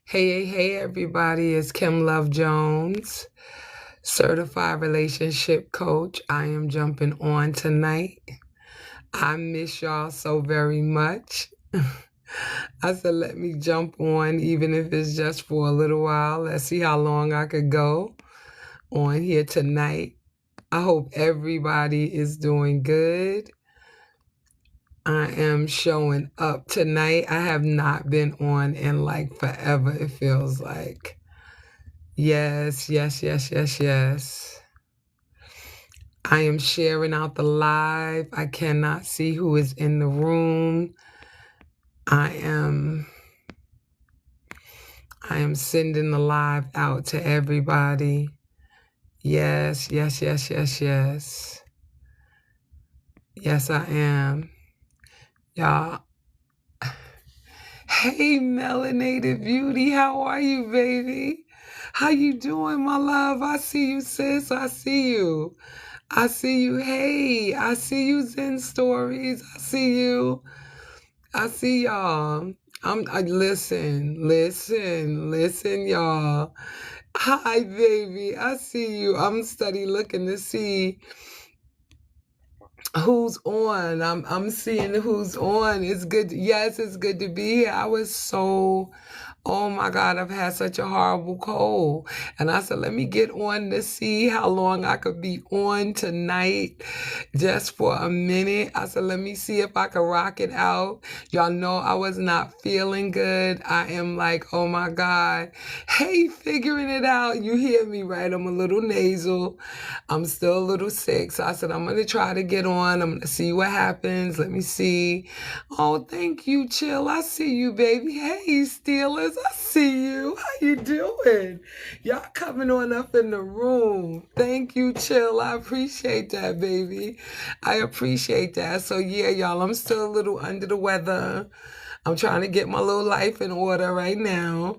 Hey, everybody. It's Kim Love Jones, certified relationship coach. I am jumping on tonight. I miss y'all so very much. I said, let me jump on, even if it's just for a little while. Let's see how long I could go on here tonight. I hope everybody is doing good. I am showing up tonight. I have not been on in like forever, it feels like. Yes. I am sharing out the live. I cannot see who is in the room. I am sending the live out to everybody. Yes. Yes, I am. Y'all. Hey, Melanated Beauty. How are you, baby? How you doing, my love? I see you, sis. I see you. Hey, I see you, Zen Stories. I see you. I see y'all. Listen, y'all. Hi, baby. I see you. I'm steady looking to see who's on. I'm seeing who's on. It's good. Yes, it's good to be here. Oh my God, I've had such a horrible cold. And I said, let me get on to see how long I could be on tonight, just for a minute. I said, let me see if I can rock it out. Y'all know I was not feeling good. I am like, oh my God. Hey, figuring it out. You hear me, right? I'm a little nasal. I'm still a little sick. So I said, I'm going to try to get on. I'm going to see what happens. Let me see. Oh, thank you, Chill. I see you, baby. Hey, Steelers. I see you. How you doing? Y'all coming on up in the room. Thank you, Chill. I appreciate that, baby. I appreciate that. So yeah, y'all, I'm still a little under the weather. I'm trying to get my little life in order right now,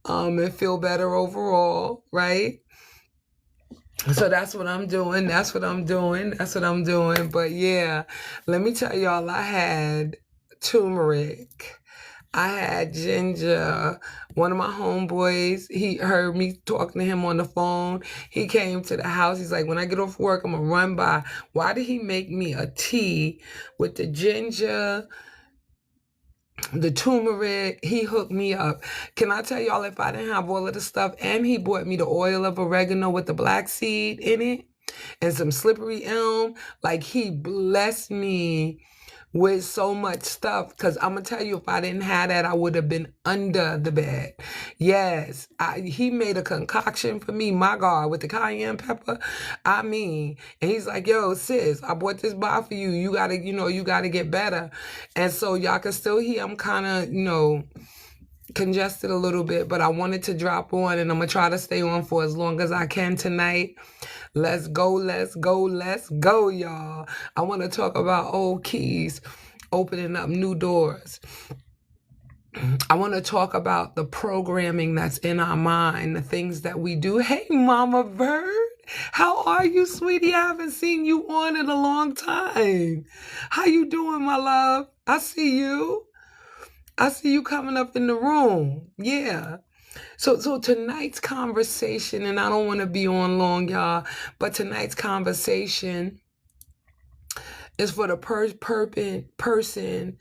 and feel better overall, right? So that's what I'm doing. But yeah, let me tell y'all, I had turmeric. I had ginger. One of my homeboys, he heard me talking to him on the phone. He came to the house. He's like, when I get off work, I'm going to run by. Why did he make me a tea with the ginger, the turmeric? He hooked me up. Can I tell y'all, if I didn't have all of the stuff, and he bought me the oil of oregano with the black seed in it and some slippery elm, like he blessed me with so much stuff, because I'm gonna tell you, if I didn't have that, I would have been under the bed. Yes, he made a concoction for me, my God, with the cayenne pepper. And he's like, yo, sis, I bought this bar for you. You gotta get better. And so y'all can still hear I'm kind of, congested a little bit, but I wanted to drop on, and I'm gonna try to stay on for as long as I can tonight. Let's go, y'all. I want to talk about old keys opening up new doors. I want to talk about the programming that's in our mind, the things that we do. Hey, Mama Bird. How are you, sweetie? I haven't seen you on in a long time. How you doing, my love? I see you. I see you coming up in the room. Yeah. So tonight's conversation, and I don't want to be on long, y'all, but tonight's conversation is for the person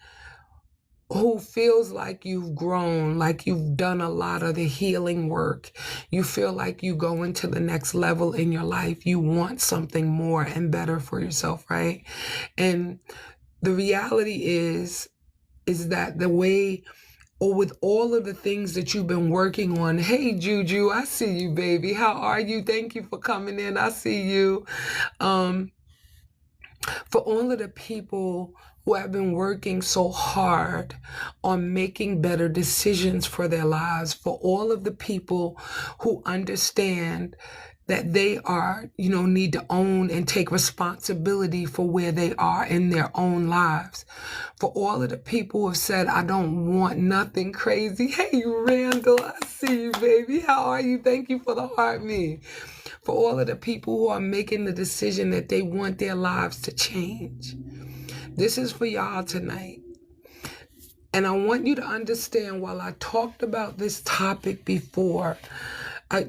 who feels like you've grown, like you've done a lot of the healing work. You feel like you go into the next level in your life. You want something more and better for yourself, right? And the reality is that the way, or with all of the things that you've been working on. Hey, Juju, I see you, baby. How are you? Thank you for coming in. I see you. For all of the people who have been working so hard on making better decisions for their lives, for all of the people who understand that they are, need to own and take responsibility for where they are in their own lives. For all of the people who have said, I don't want nothing crazy. Hey, Randall, I see you, baby. How are you? Thank you for the heart me. for all of the people who are making the decision that they want their lives to change. This is for y'all tonight. And I want you to understand, while I talked about this topic before, I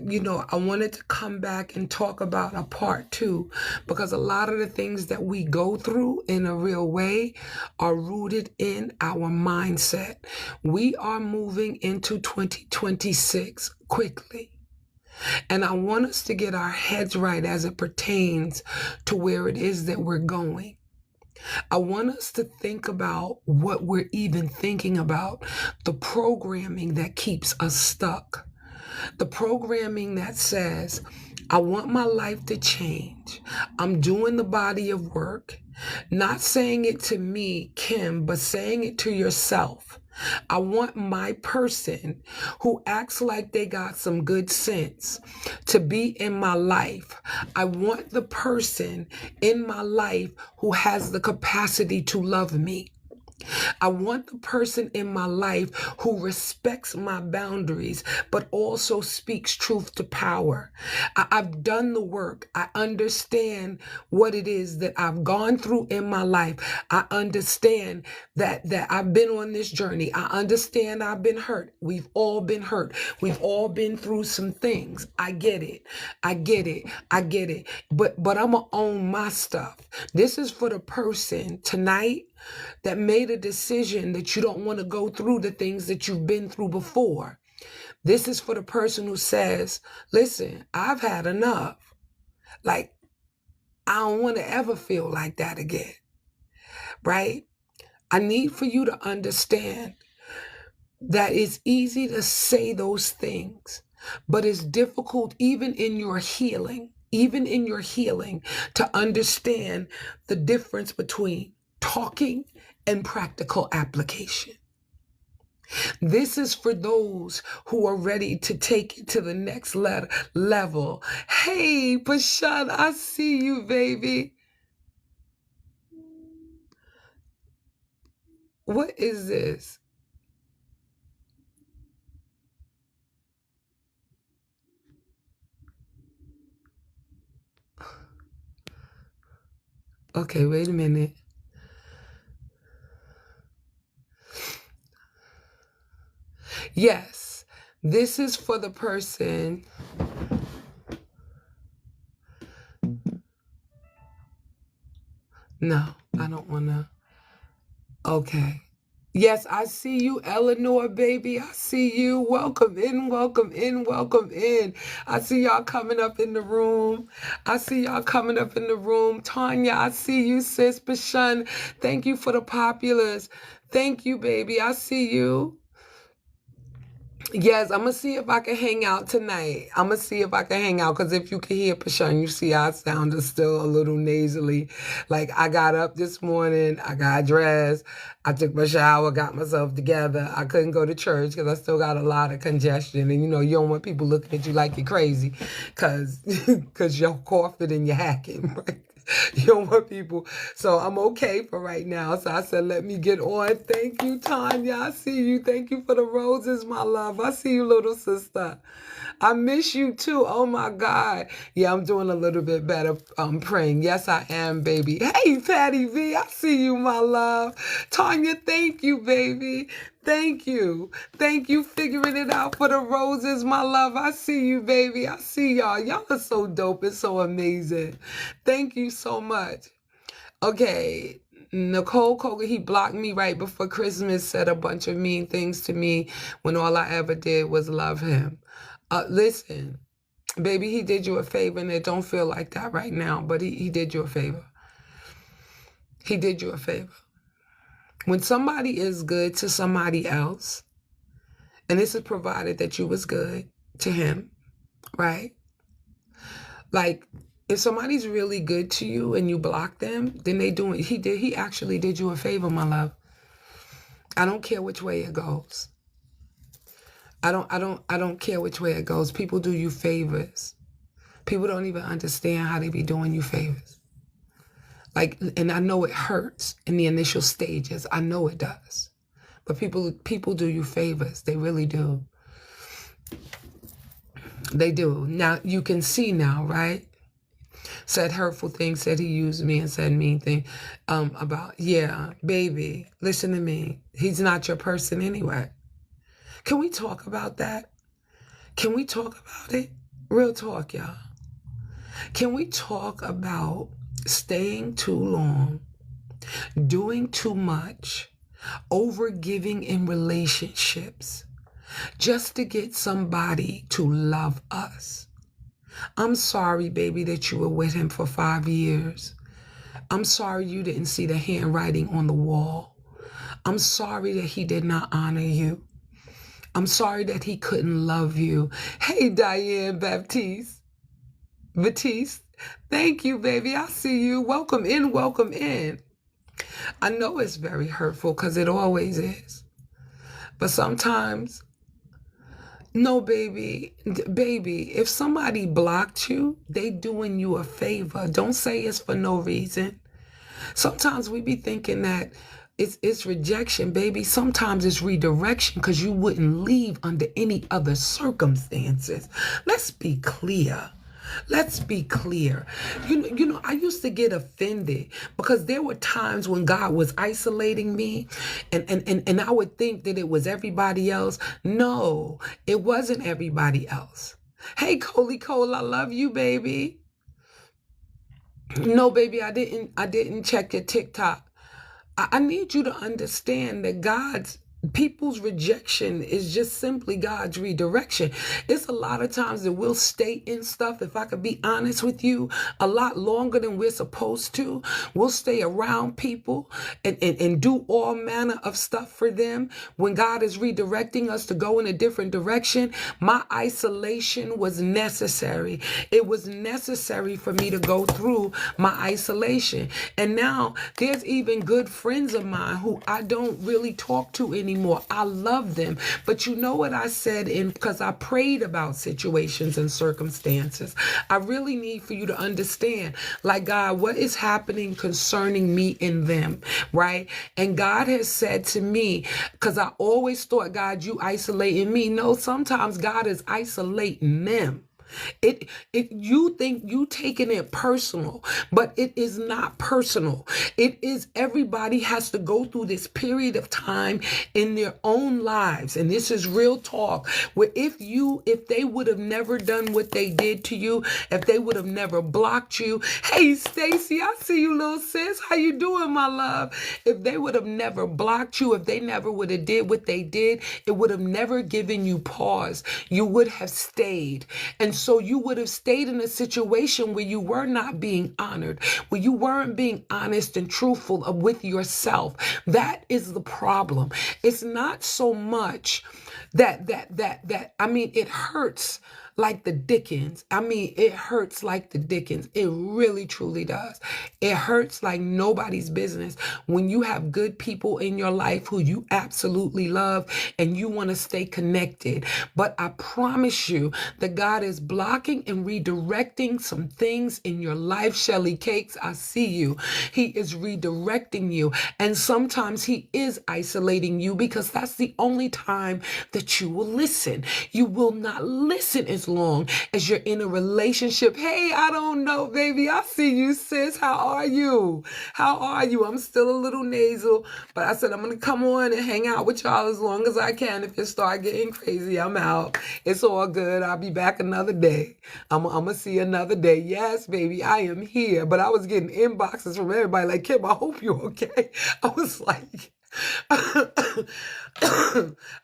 wanted to come back and talk about a part two, because a lot of the things that we go through in a real way are rooted in our mindset. We are moving into 2026 quickly. And I want us to get our heads right as it pertains to where it is that we're going. I want us to think about what we're even thinking about, the programming that keeps us stuck. The programming that says, I want my life to change. I'm doing the body of work, not saying it to me, Kim, but saying it to yourself. I want my person who acts like they got some good sense to be in my life. I want the person in my life who has the capacity to love me. I want the person in my life who respects my boundaries, but also speaks truth to power. I've done the work. I understand what it is that I've gone through in my life. I understand that I've been on this journey. I understand I've been hurt. We've all been hurt. We've all been through some things. I get it. I get it. I get it. But I'm going to own my stuff. This is for the person tonight that made a decision that you don't want to go through the things that you've been through before. This is for the person who says, listen, I've had enough. Like, I don't want to ever feel like that again, right? I need for you to understand that it's easy to say those things, but it's difficult even in your healing, to understand the difference between talking and practical application. This is for those who are ready to take it to the next level. Hey, Bashan, I see you, baby. What is this? Okay, wait a minute. Yes, this is for the person. No, I don't want to. Okay. Yes, I see you, Eleanor, baby. I see you. Welcome in, welcome in, welcome in. I see y'all coming up in the room. Tanya, I see you, sis. Bashan, thank you for the populars. Thank you, baby. I see you. Yes, I'm going to see if I can hang out tonight. Because if you can hear Pashan, you see I sound still a little nasally. Like, I got up this morning, I got dressed, I took my shower, got myself together. I couldn't go to church because I still got a lot of congestion. And, you don't want people looking at you like you're crazy because you're coughing and you're hacking, right? You don't want people. So I'm okay for right now. So I said, let me get on. Thank you, Tanya. I see you. Thank you for the roses, my love. I see you, little sister. I miss you too. Oh my God. Yeah, I'm doing a little bit better praying. Yes, I am, baby. Hey, Patty V. I see you, my love. Tanya, thank you, baby. Thank you. Thank you figuring it out for the roses, my love. I see you, baby. I see y'all. Y'all are so dope. It's so amazing. Thank you so much. Okay. Nicole Coker, he blocked me right before Christmas, said a bunch of mean things to me when all I ever did was love him. Listen, baby, he did you a favor, and it don't feel like that right now, but he did you a favor. He did you a favor. When somebody is good to somebody else, and this is provided that you was good to him, right? Like, if somebody's really good to you and you block them, then he actually did you a favor, my love. I don't care which way it goes. I don't care which way it goes. People do you favors. People don't even understand how they be doing you favors. Like, and I know it hurts in the initial stages. I know it does. But people do you favors. They really do. They do. Now, you can see now, right? Said hurtful things, said he used me and said mean things about, yeah, baby, listen to me. He's not your person anyway. Can we talk about that? Can we talk about it? Real talk, y'all. Can we talk about staying too long, doing too much, overgiving in relationships just to get somebody to love us? I'm sorry, baby, that you were with him for 5 years. I'm sorry you didn't see the handwriting on the wall. I'm sorry that he did not honor you. I'm sorry that he couldn't love you. Hey, Diane Baptiste. Thank you, baby. I see you. Welcome in, welcome in. I know it's very hurtful because it always is. But sometimes, no, baby, if somebody blocked you, they doing you a favor. Don't say it's for no reason. Sometimes we be thinking that it's rejection, baby. Sometimes it's redirection because you wouldn't leave under any other circumstances. Let's be clear. Let's be clear. You know, I used to get offended because there were times when God was isolating me and I would think that it was everybody else. No, it wasn't everybody else. Hey, Coley Cole, I love you, baby. No, baby, I didn't check your TikTok. I need you to understand that people's rejection is just simply God's redirection. It's a lot of times that we'll stay in stuff, if I could be honest with you, a lot longer than we're supposed to. We'll stay around people and do all manner of stuff for them when God is redirecting us to go in a different direction. My isolation was necessary. It was necessary for me to go through my isolation. And now there's even good friends of mine who I don't really talk to anymore. I love them. But you know what I said, because I prayed about situations and circumstances. I really need for you to understand, like, God, what is happening concerning me and them, right? And God has said to me, because I always thought, God, you isolating me. No, sometimes God is isolating them. You think you taking it personal, but it is not personal. It is, everybody has to go through this period of time in their own lives. And this is real talk, where if they would have never done what they did to you, if they would have never blocked you. Hey, Stacy, I see you, little sis. How you doing, my love? If they would have never blocked you, if they never would have did what they did, it would have never given you pause. You would have stayed. And so you would have stayed in a situation where you were not being honored, where you weren't being honest and truthful with yourself. That is the problem. It's not so much that I mean, it hurts like the Dickens. I mean, it hurts like the Dickens. It really, truly does. It hurts like nobody's business when you have good people in your life who you absolutely love and you want to stay connected. But I promise you that God is blocking and redirecting some things in your life. Shelly Cakes, I see you. He is redirecting you. And sometimes he is isolating you because that's the only time that you will listen. You will not listen as long as you're in a relationship. Hey, I don't know, baby. I see you, sis. How are you? How are you? I'm still a little nasal, but I said I'm going to come on and hang out with y'all as long as I can. If it start getting crazy, I'm out. It's all good. I'll be back another day. I'm going to see another day. Yes, baby, I am here. But I was getting inboxes from everybody like, Kim, I hope you're okay. I was like... I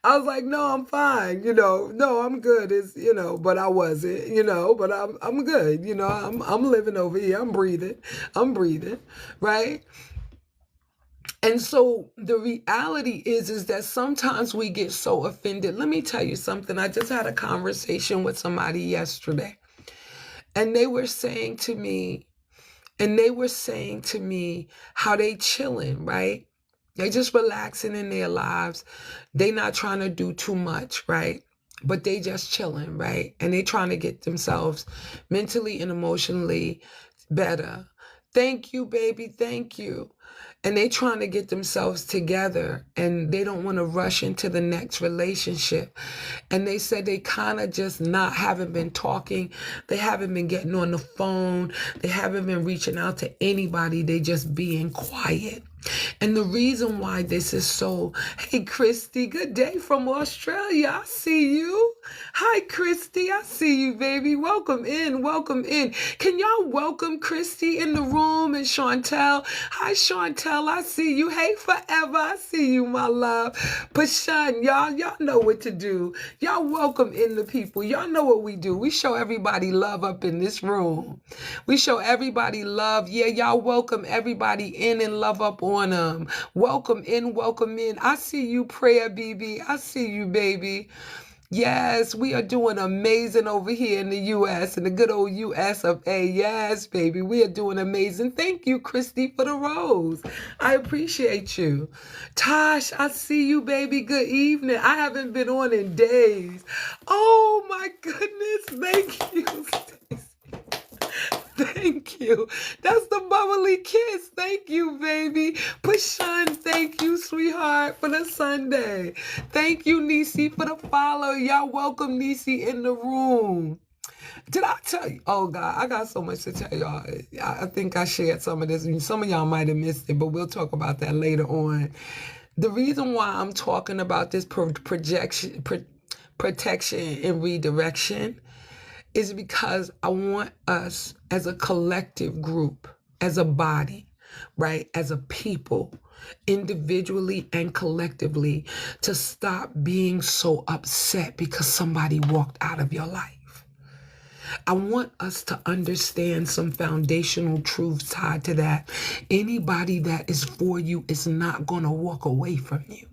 was like, no, I'm fine, no, I'm good. It's, but I wasn't, but I'm good. I'm living over here. I'm breathing, right? And so the reality is that sometimes we get so offended. Let me tell you something. I just had a conversation with somebody yesterday, and they were saying to me how they chilling, right? They just relaxing in their lives. They not trying to do too much, right? But they just chilling, right? And they trying to get themselves mentally and emotionally better. Thank you, baby. Thank you. And they trying to get themselves together and they don't want to rush into the next relationship. And they said they kind of just haven't been talking. They haven't been getting on the phone. They haven't been reaching out to anybody. They just being quiet. And the reason why this is so, hey, Christy, good day from Australia. I see you. Hi, Christy. I see you, baby. Welcome in. Welcome in. Can y'all welcome Christy in the room and Chantel? Hi, Chantel. I see you. Hey, Forever. I see you, my love. Pashan, y'all know what to do. Y'all welcome in the people. Y'all know what we do. We show everybody love up in this room. We show everybody love. Yeah, y'all welcome everybody in and love up on them. Welcome in, welcome in. I see you, Prayer BB. I see you, baby. Yes, we are doing amazing over here in the U.S. in the good old U.S. of A. Yes, baby, we are doing amazing. Thank you, Christy, for the rose. I appreciate you. Tosh, I see you, baby. Good evening. I haven't been on in days. Oh, my goodness. Thank you. Thank you. That's the bubbly kiss. Thank you, baby. Pashan, thank you, sweetheart, for the Sunday. Thank you, Nisi, for the follow. Y'all welcome Nisi in the room. Did I tell you? Oh, God, I got so much to tell y'all. I think I shared some of this. Some of y'all might have missed it, but we'll talk about that later on. The reason why I'm talking about this protection and redirection is because I want us as a collective group, as a body, right, as a people, individually and collectively, to stop being so upset because somebody walked out of your life. I want us to understand some foundational truths tied to that. Anybody that is for you is not going to walk away from you.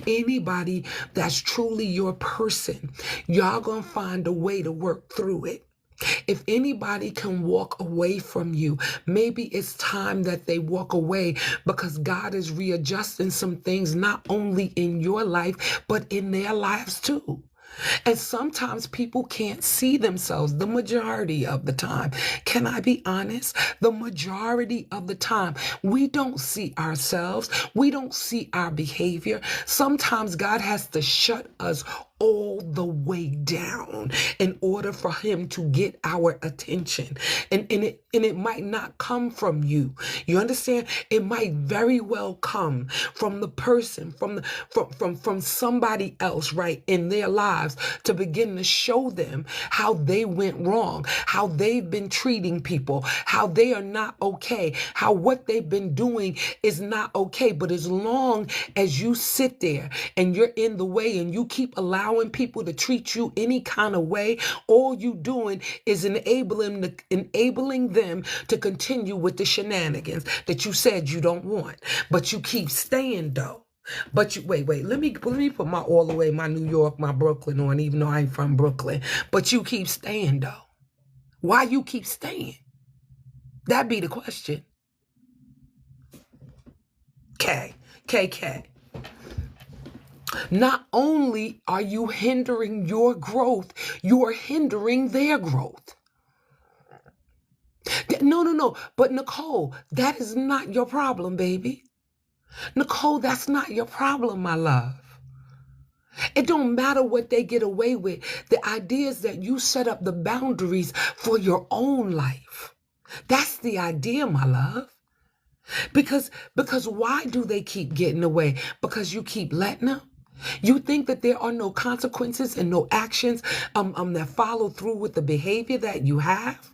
Anybody that's truly your person, y'all gonna find a way to work through it. If anybody can walk away from you, maybe it's time that they walk away because God is readjusting some things, not only in your life, but in their lives too. And sometimes people can't see themselves the majority of the time. Can I be honest? The majority of the time, we don't see ourselves. We don't see our behavior. Sometimes God has to shut us all the way down in order for him to get our attention. And it might not come from you. You understand? It might very well come from the person, from somebody else, right, in their lives, to begin to show them how they went wrong, how they've been treating people, how they are not okay, how what they've been doing is not okay. But as long as you sit there and you're in the way and you keep allowing people to treat you any kind of way, all you doing is enabling them to continue with the shenanigans that you said you don't want. But you keep staying though. But you wait, let me put my all the way, my New York, my Brooklyn on, even though I ain't from Brooklyn. But you keep staying though. Why you keep staying? That be the question. KK. Not only are you hindering your growth, you are hindering their growth. No. But Nicole, that is not your problem, baby. Nicole, that's not your problem, my love. It don't matter what they get away with. The idea is that you set up the boundaries for your own life. That's the idea, my love. Because why do they keep getting away? Because you keep letting them? You think that there are no consequences and no actions that follow through with the behavior that you have?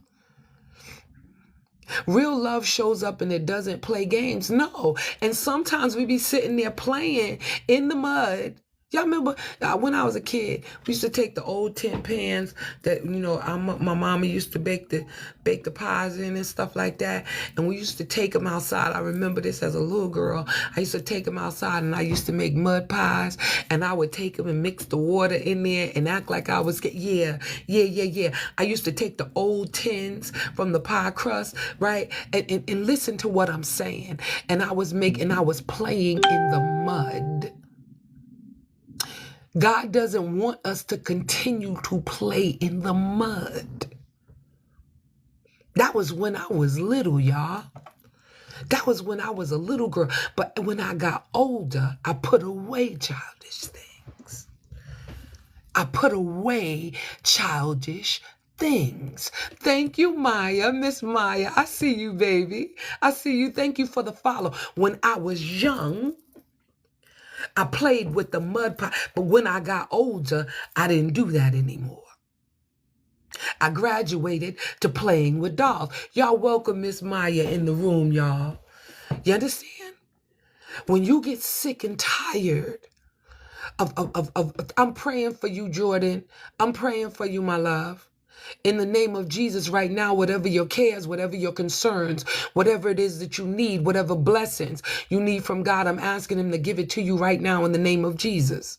Real love shows up and it doesn't play games. No. And sometimes we be sitting there playing in the mud. Y'all remember when I was a kid, we used to take the old tin pans that, my mama used to bake the pies in and stuff like that. And we used to take them outside. I remember this as a little girl. I used to take them outside and I used to make mud pies. And I would take them and mix the water in there and act like I was, yeah. I used to take the old tins from the pie crust, right? And listen to what I'm saying. And I was playing in the mud. God doesn't want us to continue to play in the mud. That was when I was little, y'all. That was when I was a little girl. But when I got older, I put away childish things. I put away childish things. Thank you, Maya, Miss Maya. I see you, baby. I see you. Thank you for the follow. When I was young, I played with the mud pie. But when I got older, I didn't do that anymore. I graduated to playing with dolls. Y'all welcome Miss Maya in the room, y'all. You understand? When you get sick and tired of I'm praying for you, Jordan. I'm praying for you, my love. In the name of Jesus right now, whatever your cares, whatever your concerns, whatever it is that you need, whatever blessings you need from God, I'm asking him to give it to you right now in the name of Jesus.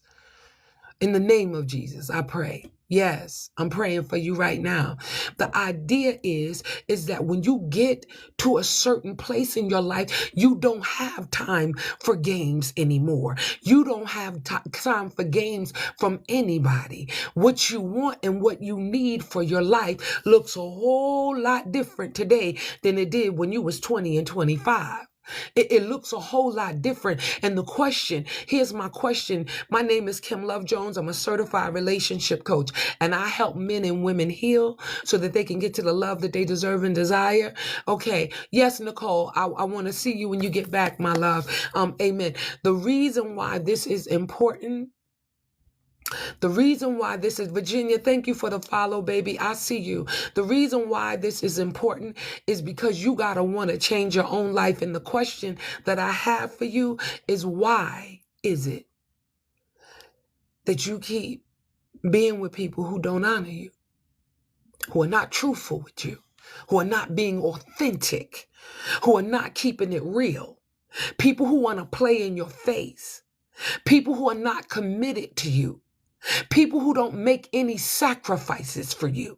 In the name of Jesus, I pray. Yes, I'm praying for you right now. The idea is that when you get to a certain place in your life, you don't have time for games anymore. You don't have time for games from anybody. What you want and what you need for your life looks a whole lot different today than it did when you was 20 and 25. It looks a whole lot different. And the question, here's my question. My name is Kim Love Jones. I'm a certified relationship coach, and I help men and women heal so that they can get to the love that they deserve and desire. Okay. Yes, Nicole, I want to see you when you get back, my love. Amen. The reason why this is important, the reason why this is, Virginia, thank you for the follow, baby. I see you. The reason why this is important is because you got to want to change your own life. And the question that I have for you is, why is it that you keep being with people who don't honor you, who are not truthful with you, who are not being authentic, who are not keeping it real, people who want to play in your face, people who are not committed to you, people who don't make any sacrifices for you?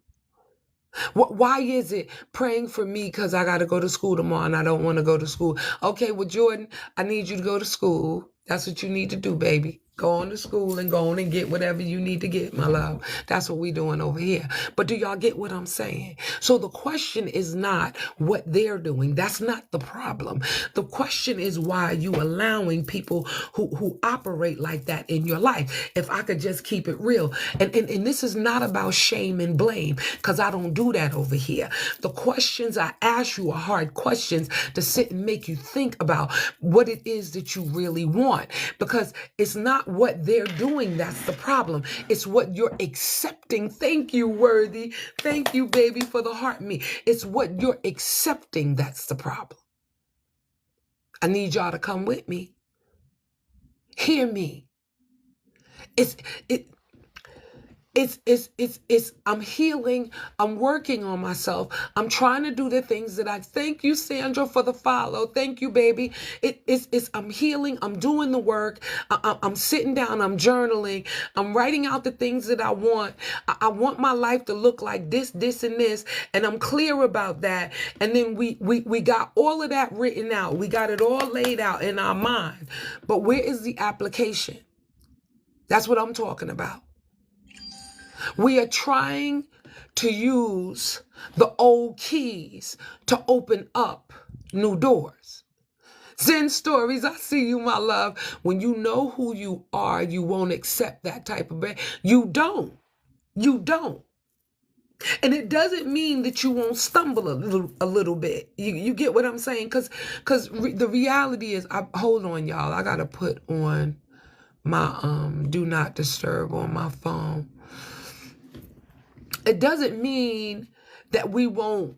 Why is it praying for me because I got to go to school tomorrow and I don't want to go to school? Okay, well, Jordan, I need you to go to school. That's what you need to do, baby. Go on to school and go on and get whatever you need to get, my love. That's what we're doing over here. But do y'all get what I'm saying? So the question is not what they're doing. That's not the problem. The question is, why are you allowing people who operate like that in your life? If I could just keep it real. And this is not about shame and blame, because I don't do that over here. The questions I ask you are hard questions to sit and make you think about what it is that you really want, because it's not what they're doing that's the problem. It's what you're accepting. Thank you, Worthy. Thank you, baby, for the heart me. It's what you're accepting that's the problem. I need y'all to come with me. Hear me. I'm healing. I'm working on myself. I'm trying to do the things that thank you, Sandra, for the follow. Thank you, baby. I'm healing. I'm doing the work. I'm sitting down. I'm journaling. I'm writing out the things that I want. I want my life to look like this, this, and this. And I'm clear about that. And then we got all of that written out. We got it all laid out in our mind. But where is the application? That's what I'm talking about. We are trying to use the old keys to open up new doors. Zen Stories, I see you, my love. When you know who you are, you won't accept that type of behavior. You don't. You don't. And it doesn't mean that you won't stumble a little bit. You get what I'm saying? Because the reality is, hold on, y'all. I got to put on my do not disturb on my phone. It doesn't mean that we won't,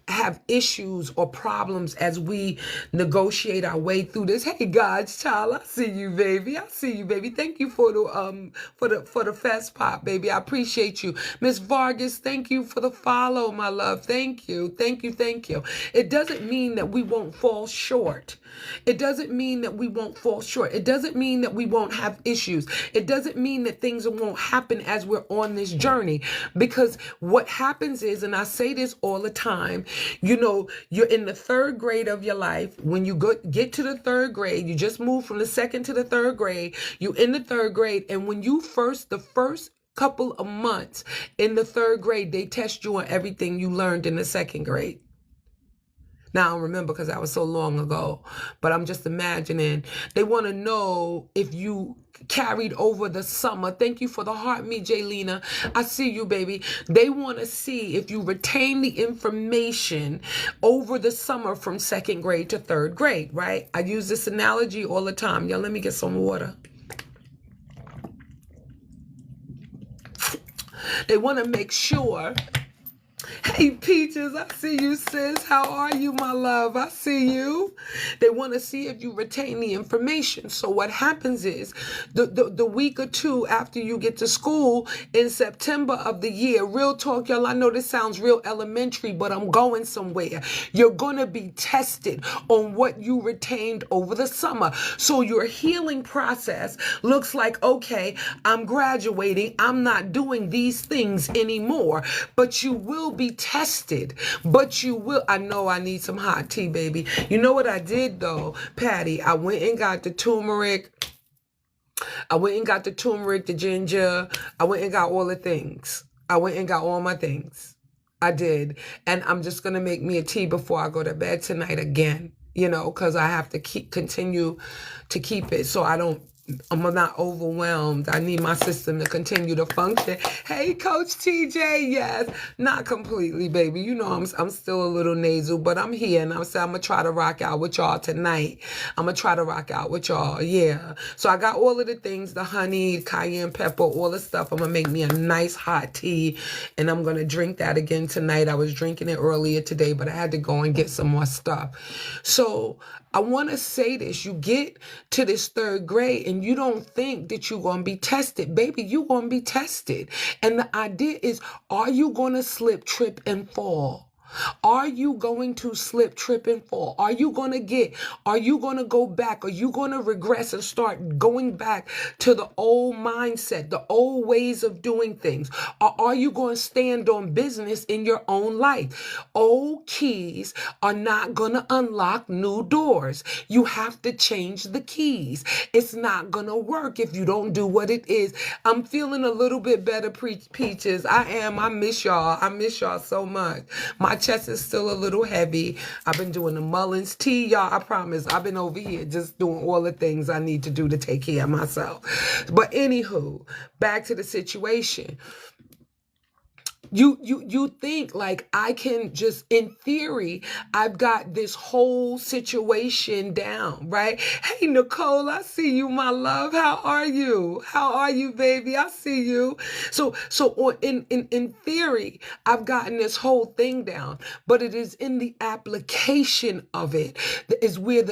have issues or problems as we negotiate our way through this. Hey, God's child, I see you, baby. I see you, baby. Thank you for the fast pop, baby. I appreciate you. Miss Vargas, thank you for the follow, my love. Thank you. Thank you. Thank you. It doesn't mean that we won't fall short. It doesn't mean that we won't fall short. It doesn't mean that we won't have issues. It doesn't mean that things won't happen as we're on this journey. Because what happens is, and I say this all the time, you're in the third grade of your life. When you get to the third grade, you just move from the second to the third grade. You're in the third grade. And when the first couple of months in the third grade, they test you on everything you learned in the second grade. Now I don't remember because that was so long ago, but I'm just imagining. They want to know if you carried over the summer. Thank you for the heart, me, Jaylena. I see you, baby. They want to see if you retain the information over the summer from second grade to third grade, right? I use this analogy all the time. Y'all, let me get some water. They want to make sure. Hey, Peaches, I see you, sis. How are you, my love? I see you. They want to see if you retain the information. So what happens is the week or two after you get to school in September of the year, real talk, y'all, I know this sounds real elementary, but I'm going somewhere. You're going to be tested on what you retained over the summer. So your healing process looks like, okay, I'm graduating. I'm not doing these things anymore, but you will be tested, but you will. I know I need some hot tea, baby. You know what I did though, Patty? I went and got the turmeric. The ginger. I went and got all the things. I went and got all my things. I did. And I'm just going to make me a tea before I go to bed tonight again, you know, because I have to continue to keep it so I'm not overwhelmed. I need my system to continue to function. Hey, Coach TJ. Yes, not completely, baby. You know, I'm still a little nasal, but I'm here, and I'm gonna try to rock out with y'all tonight. I'm gonna try to rock out with y'all. Yeah. So I got all of the things: the honey, cayenne pepper, all the stuff. I'm gonna make me a nice hot tea, and I'm gonna drink that again tonight. I was drinking it earlier today, but I had to go and get some more stuff. So I want to say this. You get to this third grade and you don't think that you're going to be tested. Baby, you're going to be tested. And the idea is, are you going to slip, trip, and fall? Are you going to slip, trip, and fall? Are you going to go back? Are you going to regress and start going back to the old mindset, the old ways of doing things? Or are you going to stand on business in your own life? Old keys are not going to unlock new doors. You have to change the keys. It's not going to work if you don't do what it is. I'm feeling a little bit better, Peaches. I am. I miss y'all. I miss y'all so much. My chest is still a little heavy. I've been doing the Mullins tea, y'all. I promise. I've been over here just doing all the things I need to do to take care of myself. But anywho, back to the situation. You think like I can just, in theory, I've got this whole situation down, right? Hey, Nicole, I see you, my love. How are you? How are you, baby? I see you. So in theory, I've gotten this whole thing down, but it is in the application of it that is where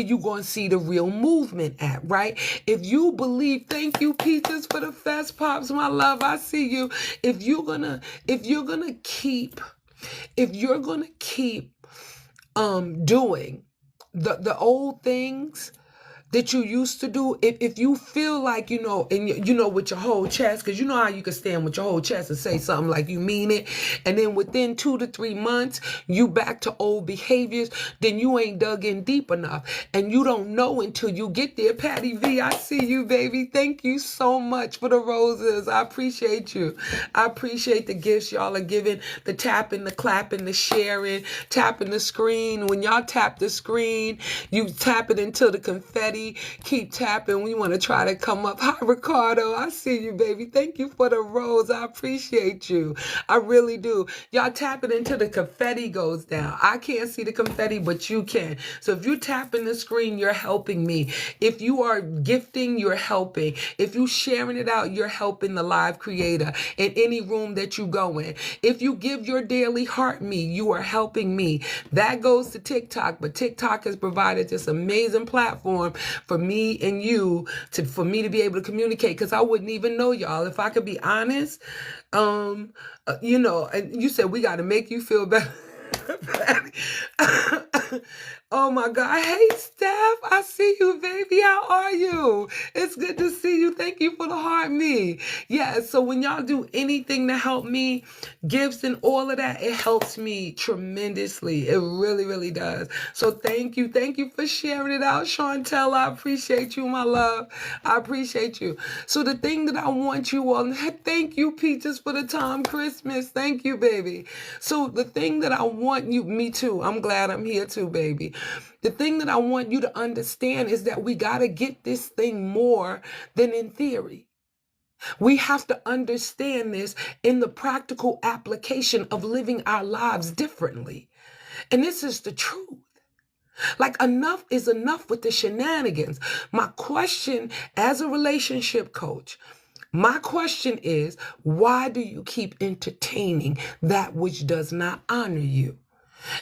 you're going to see the real movement at, right? If you believe, thank you, Peaches, for the fast pops, my love. I see you. If you're gonna keep doing the old things that you used to do, if you feel like, you know, and you know, with your whole chest, because you know how you can stand with your whole chest and say something like you mean it, and then within 2 to 3 months, you back to old behaviors, then you ain't dug in deep enough, and you don't know until you get there. Patty V, I see you, baby. Thank you so much for the roses. I appreciate you. I appreciate the gifts y'all are giving, the tapping, the clapping, the sharing, tapping the screen. When y'all tap the screen, you tap it into the confetti. Keep tapping. We want to try to come up. Hi, Ricardo. I see you, baby. Thank you for the rose. I appreciate you. I really do. Y'all tap it until the confetti goes down. I can't see the confetti, but you can. So if you tap in the screen, you're helping me. If you are gifting, you're helping. If you sharing it out, you're helping the live creator in any room that you go in. If you give your daily heart me, you are helping me. That goes to TikTok, but TikTok has provided this amazing platform for me and you for me to be able to communicate, because I wouldn't even know y'all if I could be honest. You know, and you said we got to make you feel better. Oh my God. Hey, Steph. I see you, baby. How are you? It's good to see you. Thank you for the heart me. Yeah, so when y'all do anything to help me, gifts and all of that, it helps me tremendously. It really, really does. So thank you. Thank you for sharing it out, Chantel. I appreciate you, my love. I appreciate you. So the thing that I want you all, thank you, Peaches, for the time Christmas. Thank you, baby. So the thing that I want want you, me too. I'm glad I'm here too, baby. The thing that I want you to understand is that we got to get this thing more than in theory. We have to understand this in the practical application of living our lives differently. And this is the truth. Like, enough is enough with the shenanigans. My question as a relationship coach, my question is, why do you keep entertaining that which does not honor you?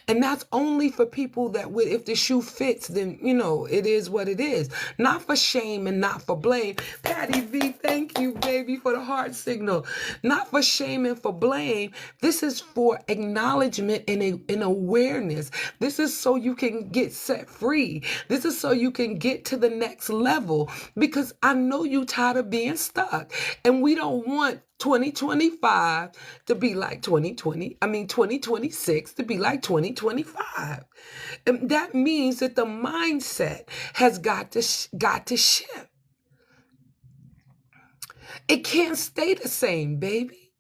And that's only for people that would, if the shoe fits, then, it is what it is. Not for shame and not for blame. Patty V, thank you, baby, for the heart signal. Not for shame and for blame. This is for acknowledgement and awareness. This is so you can get set free. This is so you can get to the next level. Because I know you tired of being stuck. And we don't want 2025 to be like 2026 to be like 2025. And that means that the mindset has got to shift. It can't stay the same, baby.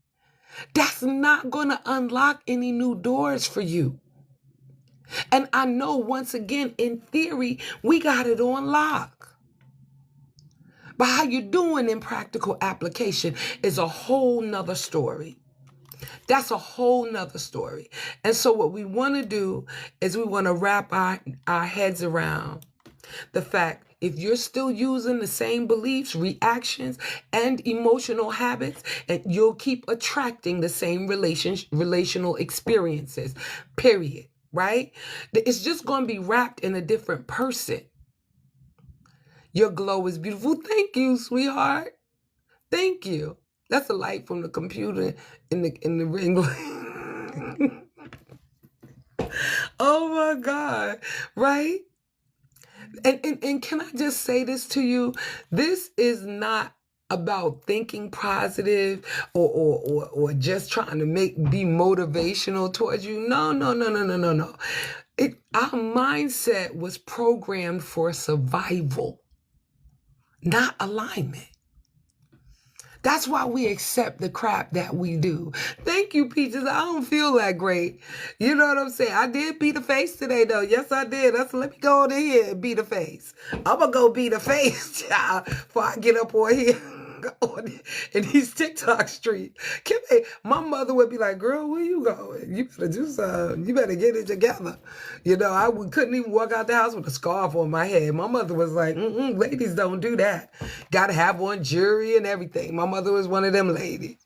That's not going to unlock any new doors for you. And I know, once again, in theory, we got it on lock. But how you doing in practical application is a whole nother story. That's a whole nother story. And so what we want to do is we want to wrap our heads around the fact, if you're still using the same beliefs, reactions, and emotional habits, and you'll keep attracting the same relational experiences, period, right? It's just going to be wrapped in a different person. Your glow is beautiful. Thank you, sweetheart. Thank you. That's a light from the computer in the ring light. Oh my God. Right? And can I just say this to you? This is not about thinking positive or just trying to be motivational towards you. No. Our mindset was programmed for survival, not alignment. That's why we accept the crap that we do. Thank you, Peaches. I don't feel that great. You know what I'm saying? I did beat a face today, though. Yes, I did. Let me go on here and beat a face. I'm going to go beat a face, child, before I get up on here in these TikTok streets. My mother would be like, girl, where you going? You better do something. You better get it together. I couldn't even walk out the house with a scarf on my head. My mother was like, ladies don't do that. Got to have on jewelry and everything. My mother was one of them ladies,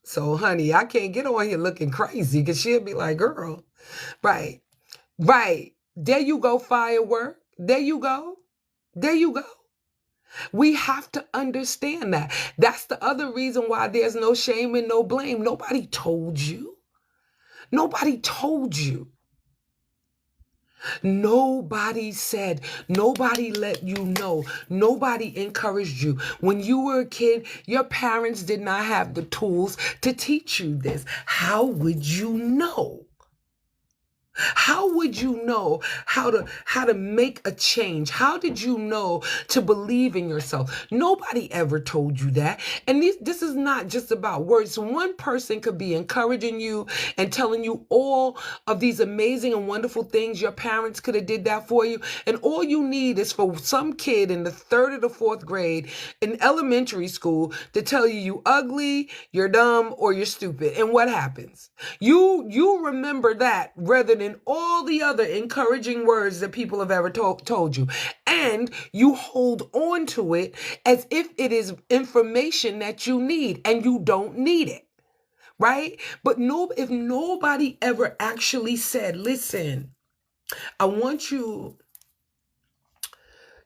So, honey, I can't get on here looking crazy because she'll be like, girl, right. There you go, firework. There you go. We have to understand that. That's the other reason why there's no shame and no blame. Nobody told you. Nobody told you. Nobody said, nobody let you know, nobody encouraged you. When you were a kid, your parents did not have the tools to teach you this. How would you know? How would you know how to make a change? How did you know to believe in yourself? Nobody ever told you that. And this is not just about words. One person could be encouraging you and telling you all of these amazing and wonderful things. Your parents could have did that for you. And all you need is for some kid in the 3rd or the 4th grade in elementary school to tell you ugly, you're dumb, or you're stupid. And what happens? You remember that rather than all the other encouraging words that people have ever told you. And you hold on to it as if it is information that you need, and you don't need it. Right? But if nobody ever actually said, listen, I want you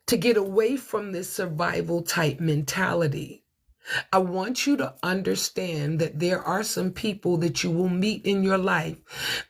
to get away from this survival type mentality. I want you to understand that there are some people that you will meet in your life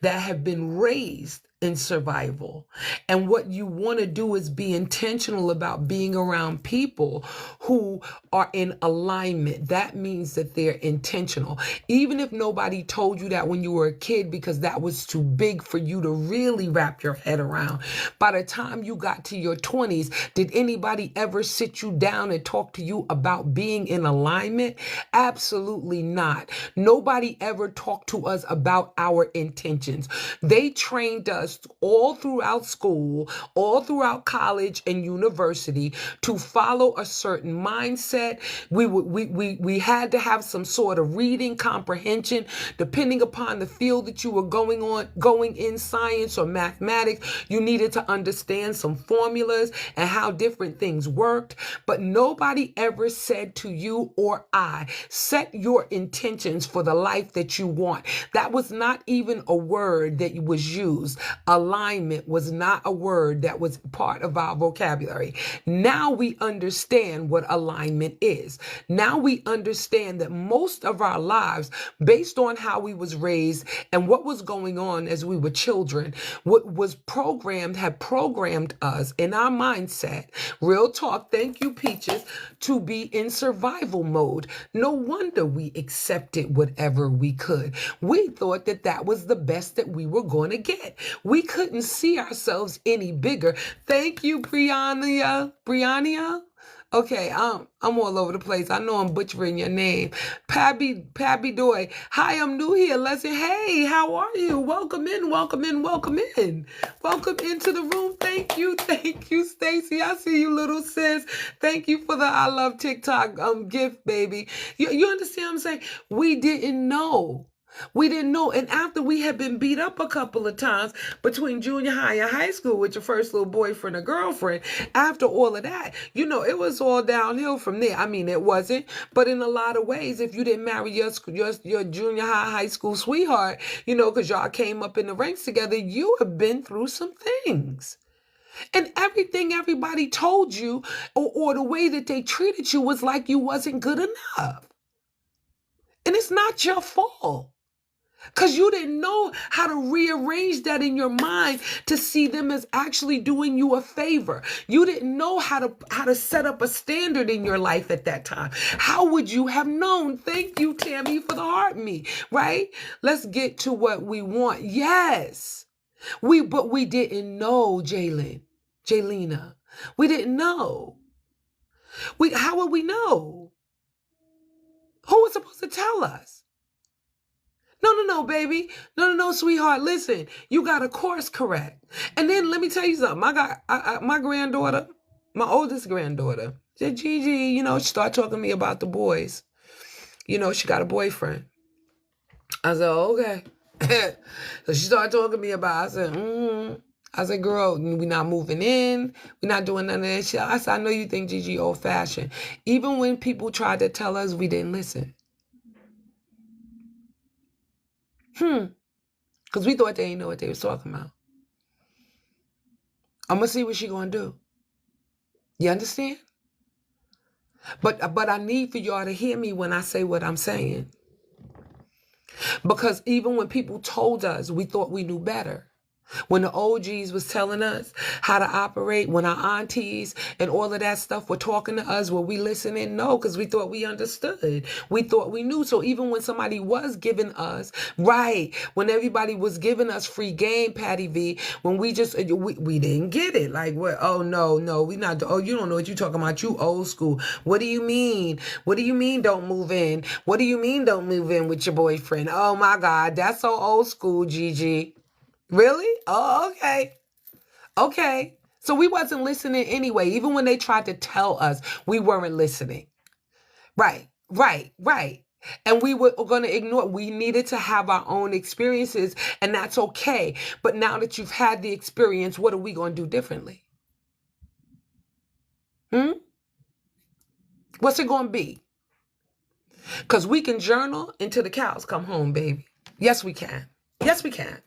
that have been raised in survival. And what you want to do is be intentional about being around people who are in alignment. That means that they're intentional. Even if nobody told you that when you were a kid, because that was too big for you to really wrap your head around. By the time you got to your 20s, did anybody ever sit you down and talk to you about being in alignment? Absolutely not. Nobody ever talked to us about our intentions. They trained us all throughout school, all throughout college and university to follow a certain mindset. We had to have some sort of reading comprehension, depending upon the field that you were going in science or mathematics. You needed to understand some formulas and how different things worked. But nobody ever said to you or I, set your intentions for the life that you want. That was not even a word that was used. Alignment was not a word that was part of our vocabulary. Now we understand what alignment is. Now we understand that most of our lives, based on how we was raised and what was going on as we were children, what was programmed had programmed us in our mindset, real talk, thank you, Peaches, to be in survival mode. No wonder we accepted whatever we could. We thought that that was the best that we were going to get. We couldn't see ourselves any bigger. Thank you, Brianna. Brianna? Okay, I'm all over the place. I know I'm butchering your name. Pabby Doy. Hi, I'm new here. Leslie. Hey, how are you? Welcome in, welcome in, welcome in. Welcome into the room. Thank you, Stacy. I see you, little sis. Thank you for the I love TikTok gift, baby. You understand what I'm saying? We didn't know. We didn't know. And after we had been beat up a couple of times between junior high and high school with your first little boyfriend or girlfriend, after all of that, it was all downhill from there. I mean, it wasn't, but in a lot of ways, if you didn't marry your junior high school sweetheart, because y'all came up in the ranks together, you have been through some things. And everything everybody told you or the way that they treated you was like you wasn't good enough. And it's not your fault. Because you didn't know how to rearrange that in your mind to see them as actually doing you a favor. You didn't know how to set up a standard in your life at that time. How would you have known? Thank you, Tammy, for the heart me, right? Let's get to what we want. Yes. But we didn't know, Jaylena. We didn't know. How would we know? Who was supposed to tell us? No, baby. No, sweetheart. Listen, you got to course correct. And then let me tell you something. I got my granddaughter, my oldest granddaughter, Gigi, she started talking to me about the boys. She got a boyfriend. I said, okay. So she started talking to me about it. I said, girl, we're not moving in. We're not doing none of that shit. I said, I know you think Gigi old fashioned. Even when people tried to tell us, we didn't listen. Because we thought they didn't know what they was talking about. I'm going to see what she going to do. You understand? But I need for y'all to hear me when I say what I'm saying. Because even when people told us, we thought we knew better. When the OGs was telling us how to operate, when our aunties and all of that stuff were talking to us, were we listening? No, because we thought we understood. We thought we knew. So even when somebody was giving us, when everybody was giving us free game, Patty V, when we didn't get it. Like, what? Oh, no, we not. Oh, you don't know what you talking about. You old school. What do you mean? What do you mean don't move in? What do you mean don't move in with your boyfriend? Oh, my God. That's so old school, Gigi. Really? Oh, okay. Okay. So we wasn't listening anyway. Even when they tried to tell us, we weren't listening. Right. And we were going to ignore. We needed to have our own experiences, and that's okay. But now that you've had the experience, what are we going to do differently? What's it going to be? Because we can journal until the cows come home, baby. Yes, we can. Yes, we can.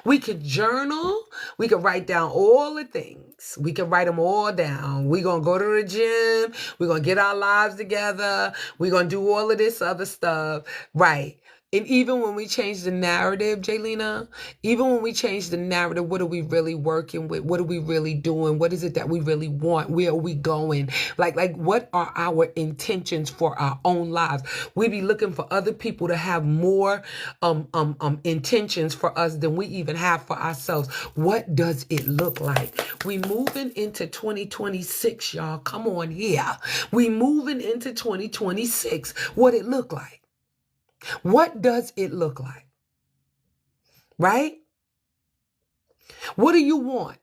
We could journal. We could write down all the things. We could write them all down. We're going to go to the gym. We're going to get our lives together. We're going to do all of this other stuff. Right. And even when we change the narrative, Jaylina, even when we change the narrative, what are we really working with? What are we really doing? What is it that we really want? Where are we going? Like what are our intentions for our own lives? We be looking for other people to have more intentions for us than we even have for ourselves. What does it look like? We moving into 2026, y'all. Come on here. We moving into 2026. What it look like? What does it look like? Right? What do you want?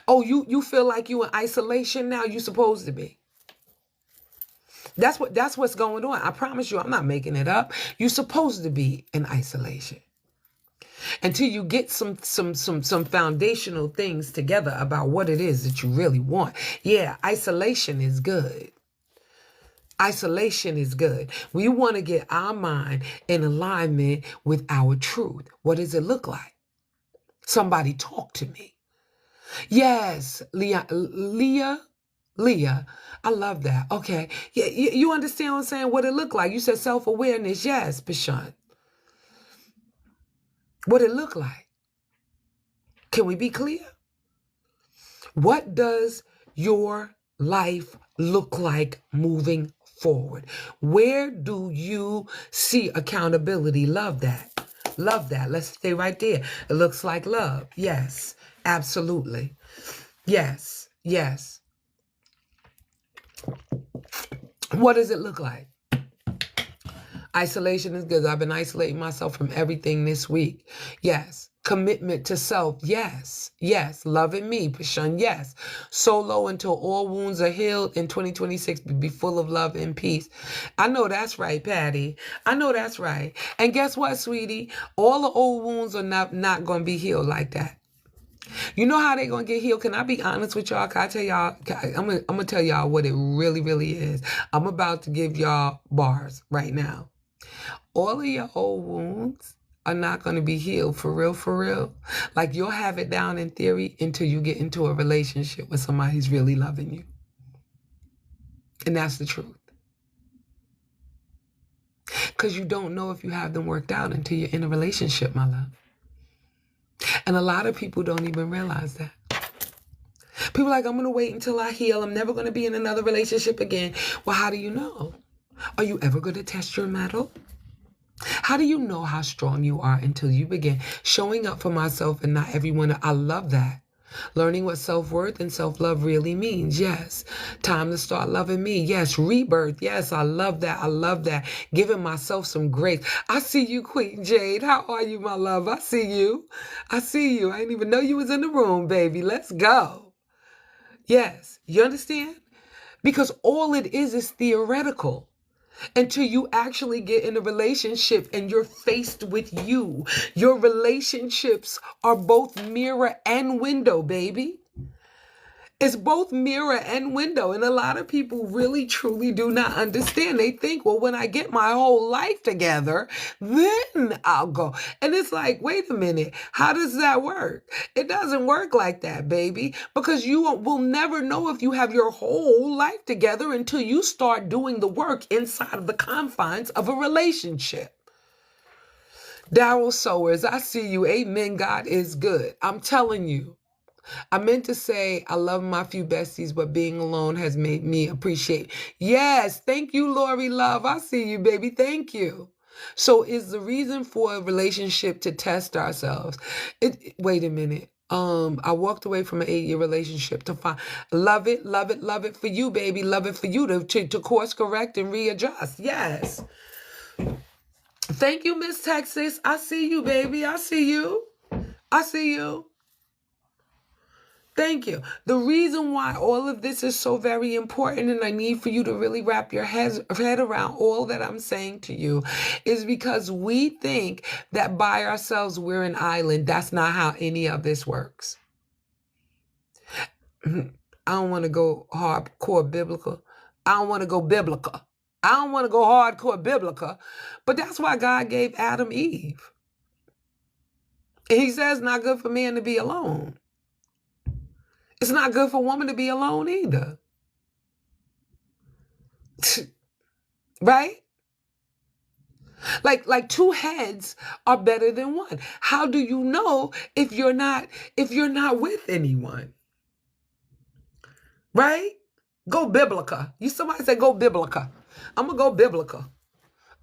Oh, you feel like you in isolation now? You supposed to be. That's what's going on. I promise you, I'm not making it up. You're supposed to be in isolation until you get some foundational things together about what it is that you really want. Yeah, isolation is good. Isolation is good. We want to get our mind in alignment with our truth. What does it look like? Somebody talk to me. Yes, Leah. I love that. Okay. Yeah, you understand what I'm saying? What it look like? You said self-awareness. Yes, Bashan. What it look like? Can we be clear? What does your life look like moving forward? Where do you see accountability? Love that. Love that. Let's stay right there. It looks like love. Yes, absolutely. Yes, yes. What does it look like? Isolation is good. I've been isolating myself from everything this week. Yes. Commitment to self. Yes. Yes. Loving me. Pashun. Yes. Solo until all wounds are healed. In 2026, be full of love and peace. I know that's right, Patty. I know that's right. And guess what, sweetie? All the old wounds are not going to be healed like that. You know how they going to get healed? Can I be honest with y'all? Can I tell y'all? I'm going to tell y'all what it really, really is. I'm about to give y'all bars right now. All of your old wounds are not going to be healed for real, for real. Like you'll have it down in theory until you get into a relationship with somebody who's really loving you. And that's the truth. Because you don't know if you have them worked out until you're in a relationship, my love. And a lot of people don't even realize that. People are like, I'm going to wait until I heal. I'm never going to be in another relationship again. Well, how do you know? Are you ever going to test your mettle? How do you know how strong you are until you begin showing up for myself and not everyone? I love that. Learning what self-worth and self-love really means. Yes. Time to start loving me. Yes. Rebirth. Yes. I love that. I love that. Giving myself some grace. I see you, Queen Jade. How are you, my love? I see you. I see you. I didn't even know you was in the room, baby. Let's go. Yes. You understand? Because all it is theoretical. Until you actually get in a relationship and you're faced with you. Your relationships are both mirror and window, baby. It's both mirror and window. And a lot of people really, truly do not understand. They think, well, when I get my whole life together, then I'll go. And it's like, wait a minute. How does that work? It doesn't work like that, baby, because you will never know if you have your whole life together until you start doing the work inside of the confines of a relationship. Daryl Sowers, I see you. Amen. God is good. I'm telling you. I meant to say I love my few besties, but being alone has made me appreciate. Yes, thank you, Lori Love. I see you, baby. Thank you. So is the reason for a relationship to test ourselves? Wait a minute. I walked away from an 8-year relationship to find love it for you, baby. Love it for you to course correct and readjust. Yes. Thank you, Miss Texas. I see you, baby. I see you. I see you. Thank you. The reason why all of this is so very important, and I need for you to really wrap your head around all that I'm saying to you, is because we think that by ourselves we're an island. That's not how any of this works. I don't want to go hardcore biblical. I don't want to go biblical. I don't want to go hardcore biblical. But that's why God gave Adam Eve. And he says it's not good for man to be alone. It's not good for a woman to be alone either. Right? Like two heads are better than one. How do you know if you're not with anyone? Right? Go biblical. Somebody say go biblical. I'm gonna go biblical.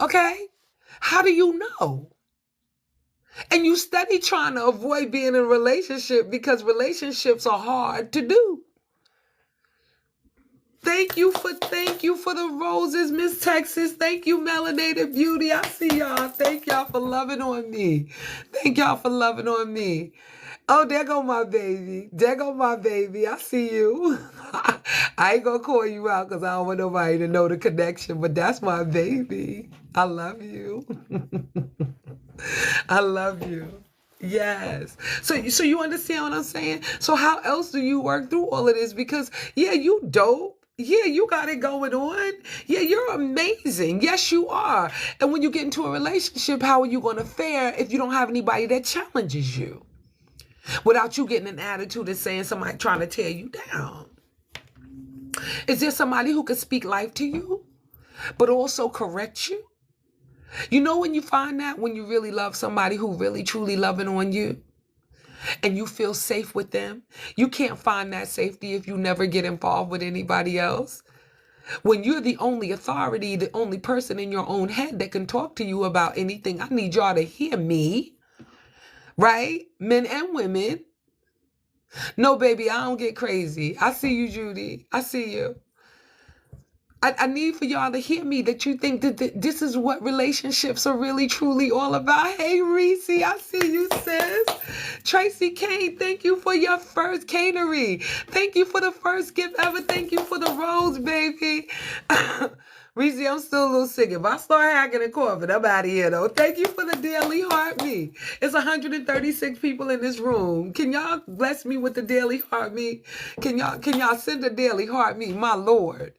Okay? How do you know? And you steady trying to avoid being in a relationship because relationships are hard to do. Thank you for the roses, Miss Texas. Thank you, Melanated Beauty. I see y'all. Thank y'all for loving on me. Thank y'all for loving on me. Oh, there go my baby. There go my baby. I see you. I ain't gonna call you out because I don't want nobody to know the connection, but that's my baby. I love you. I love you. Yes. So you understand what I'm saying? So how else do you work through all of this? Because yeah, you dope. Yeah, you got it going on. Yeah, you're amazing. Yes, you are. And when you get into a relationship, how are you going to fare if you don't have anybody that challenges you? Without you getting an attitude and saying somebody trying to tear you down. Is there somebody who can speak life to you, but also correct you? You know when you find that? When you really love somebody who really truly loving on you and you feel safe with them. You can't find that safety if you never get involved with anybody else. When you're the only authority, the only person in your own head that can talk to you about anything, I need y'all to hear me, right? Men and women. No, baby, I don't get crazy. I see you, Judy. I see you. I need for y'all to hear me, that you think that this is what relationships are really truly all about. Hey, Reese, I see you, sis. Tracy Kane, thank you for your first canery. Thank you for the first gift ever. Thank you for the rose, baby. Reese, I'm still a little sick. If I start hacking and coughing, I'm out of here, though. Thank you for the daily heart me. It's 136 people in this room. Can y'all bless me with the daily heart me? Can y'all send a daily heart me? My Lord.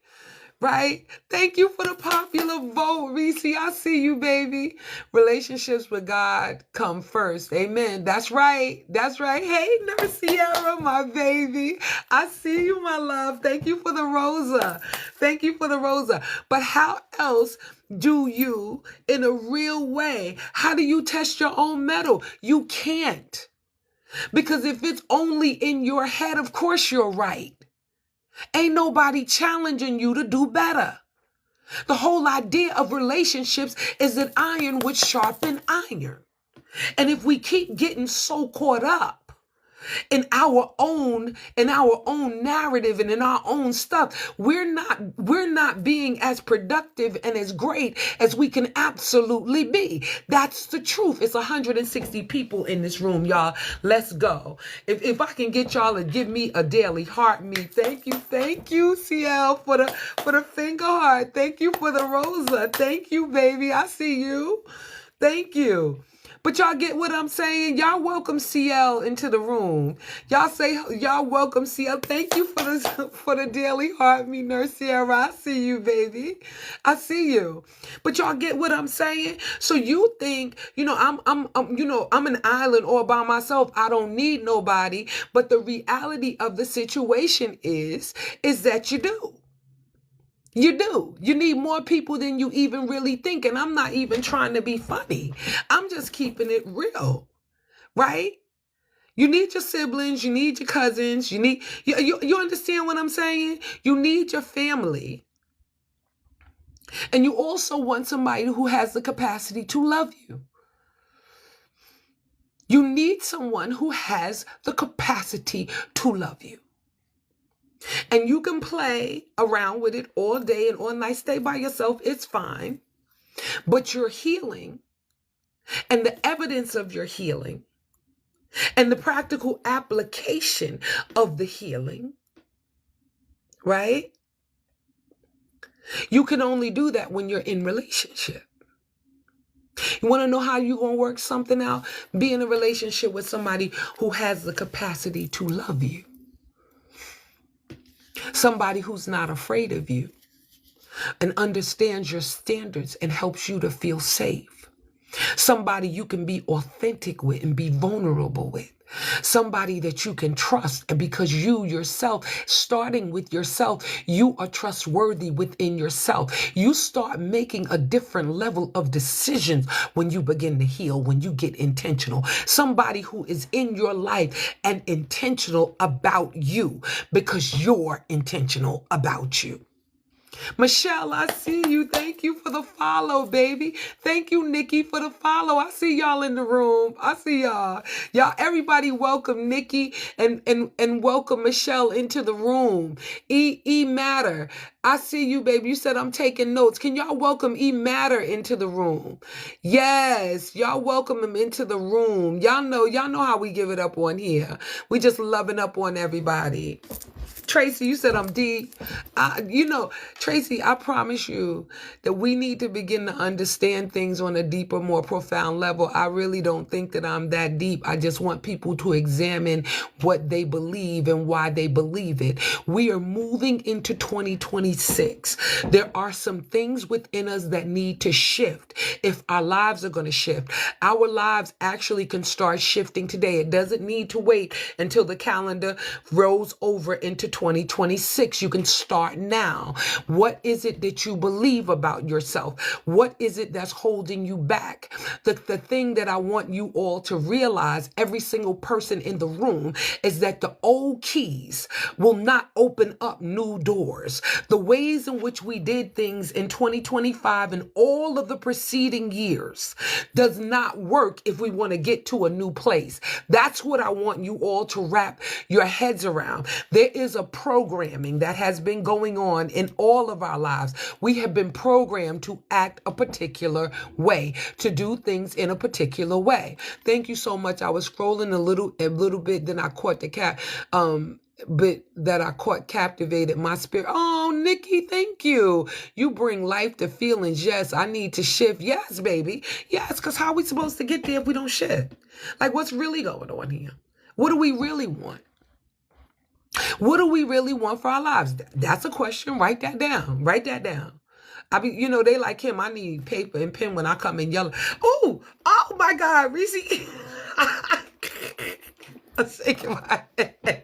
Right? Thank you for the popular vote, Reese. I see you, baby. Relationships with God come first. Amen. That's right. That's right. Hey, Nurse Sierra, my baby. I see you, my love. Thank you for the Rosa. Thank you for the Rosa. But how else do you, in a real way, how do you test your own mettle? You can't. Because if it's only in your head, of course you're right. Ain't nobody challenging you to do better. The whole idea of relationships is that iron would sharpen iron. And if we keep getting so caught up in our own narrative and in our own stuff, we're not being as productive and as great as we can absolutely be. That's the truth. It's 160 people in this room, y'all. Let's go. If I can get y'all to give me a daily heart me. Thank you, CL, for the finger heart. Thank you for the Rosa. Thank you, baby. I see you. Thank you. But y'all get what I'm saying? Y'all welcome CL into the room. Y'all say, y'all welcome CL. Thank you for the daily heart, me, Nurse Sierra. I see you, baby. I see you. But y'all get what I'm saying? So you think, I'm an island all by myself. I don't need nobody. But the reality of the situation is that you do. You do. You need more people than you even really think. And I'm not even trying to be funny. I'm just keeping it real, right? You need your siblings. You need your cousins. You understand what I'm saying? You need your family. And you also want somebody who has the capacity to love you. You need someone who has the capacity to love you. And you can play around with it all day and all night, stay by yourself, it's fine. But your healing and the evidence of your healing and the practical application of the healing, right? You can only do that when you're in relationship. You want to know how you're going to work something out? Be in a relationship with somebody who has the capacity to love you. Somebody who's not afraid of you and understands your standards and helps you to feel safe. Somebody you can be authentic with and be vulnerable with. Somebody that you can trust. And because you yourself, starting with yourself, you are trustworthy within yourself. You start making a different level of decisions when you begin to heal, when you get intentional. Somebody who is in your life and intentional about you because you're intentional about you. Michelle, I see you. Thank you for the follow, baby. Thank you, Nikki, for the follow. I see y'all in the room. I see y'all. Y'all, everybody welcome Nikki and welcome Michelle into the room. E Matter. I see you, baby. You said I'm taking notes. Can y'all welcome E Matter into the room? Yes, y'all welcome him into the room. Y'all know how we give it up on here. We just loving up on everybody. Tracy, you said I'm deep. Tracy, I promise you that we need to begin to understand things on a deeper, more profound level. I really don't think that I'm that deep. I just want people to examine what they believe and why they believe it. We are moving into 2026. There are some things within us that need to shift if our lives are going to shift. Our lives actually can start shifting today. It doesn't need to wait until the calendar rolls over into 2026. You can start now. What is it that you believe about yourself? What is it that's holding you back? The thing that I want you all to realize, every single person in the room, is that the old keys will not open up new doors. The ways in which we did things in 2025 and all of the preceding years does not work if we want to get to a new place. That's what I want you all to wrap your heads around. There is a programming that has been going on in all of our lives. We have been programmed to act a particular way, to do things in a particular way. Thank you so much. I was scrolling a little bit, then I caught captivated my spirit. Oh, Nikki, thank you. You bring life to feelings. Yes, I need to shift. Yes, baby. Yes, because how are we supposed to get there if we don't shift? Like, what's really going on here? What do we really want? What do we really want for our lives? That's a question. Write that down. Write that down. They like him. I need paper and pen when I come in yellow. Oh my God, Reese. I'm shaking my head.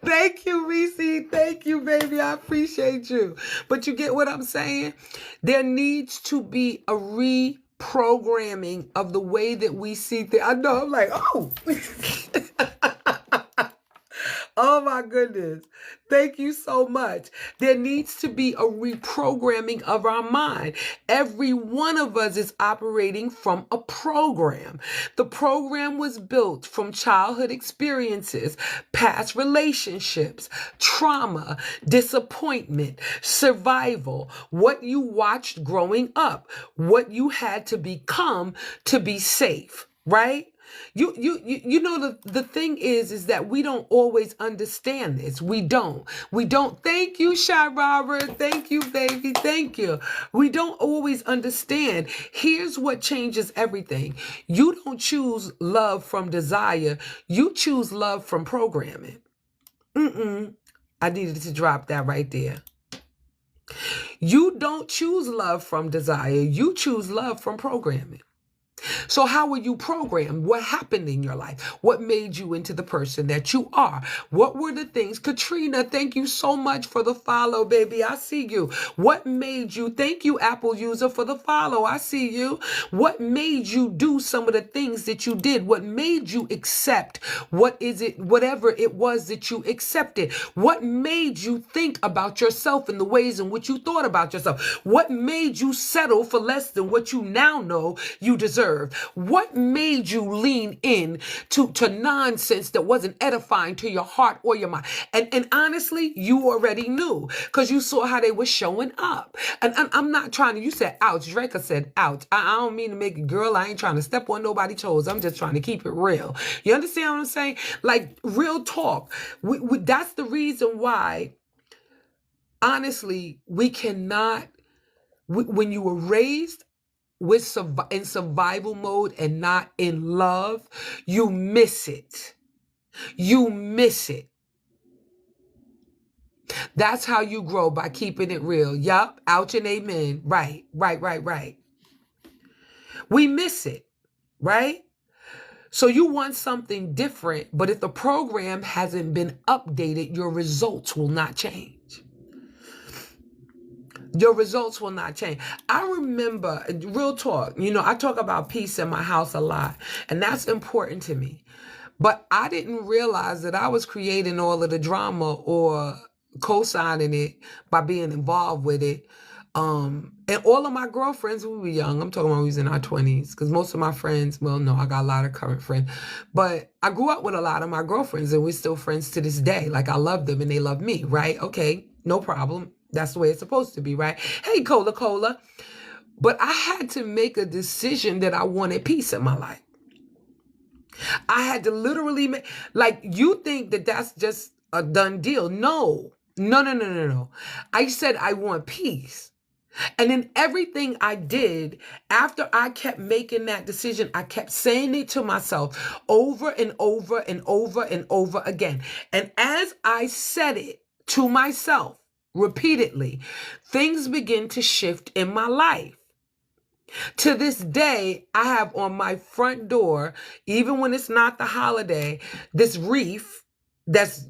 Thank you, Reese. Thank you, baby. I appreciate you. But you get what I'm saying? There needs to be a reprogramming of the way that we see things. I know, I'm like, oh. Oh my goodness. Thank you so much. There needs to be a reprogramming of our mind. Every one of us is operating from a program. The program was built from childhood experiences, past relationships, trauma, disappointment, survival, what you watched growing up, what you had to become to be safe, right? The thing is that we don't always understand this. We don't. Thank you, Shy Robert. Thank you, baby. Thank you. We don't always understand. Here's what changes everything. You don't choose love from desire. You choose love from programming. I needed to drop that right there. You don't choose love from desire. You choose love from programming. So how were you programmed? What happened in your life? What made you into the person that you are? What were the things? Katrina, thank you so much for the follow, baby. I see you. What made you? Thank you, Apple user, for the follow. I see you. What made you do some of the things that you did? What made you accept whatever it was that you accepted? What made you think about yourself in the ways in which you thought about yourself? What made you settle for less than what you now know you deserve? What made you lean in to nonsense that wasn't edifying to your heart or your mind? And honestly, you already knew because you saw how they were showing up. And I'm not trying to, you said ouch. Draco said ouch. I don't mean to make it, girl. I ain't trying to step on nobody's toes. I'm just trying to keep it real. You understand what I'm saying? Like real talk. That's the reason why, honestly, we cannot, when you were raised in survival mode and not in love, you miss it. You miss it. That's how you grow, by keeping it real. Yup. Ouch and amen. Right. We miss it, right? So you want something different, but if the program hasn't been updated, your results will not change. Your results will not change. I remember, real talk, I talk about peace in my house a lot, and that's important to me. But I didn't realize that I was creating all of the drama or co-signing it by being involved with it. And all of my girlfriends, we were young. I'm talking about we was in our 20s, because most of my friends, well, no, I got a lot of current friends, but I grew up with a lot of my girlfriends, and we're still friends to this day. Like, I love them and they love me, right? Okay, no problem. That's the way it's supposed to be, right? Hey, Cola. But I had to make a decision that I wanted peace in my life. I had to literally make, like, you think that that's just a done deal. No. I said I want peace. And then everything I did, after I kept making that decision, I kept saying it to myself over and over and over and over again. And as I said it to myself repeatedly, things begin to shift in my life. To this day, I have on my front door, even when it's not the holiday, this wreath that's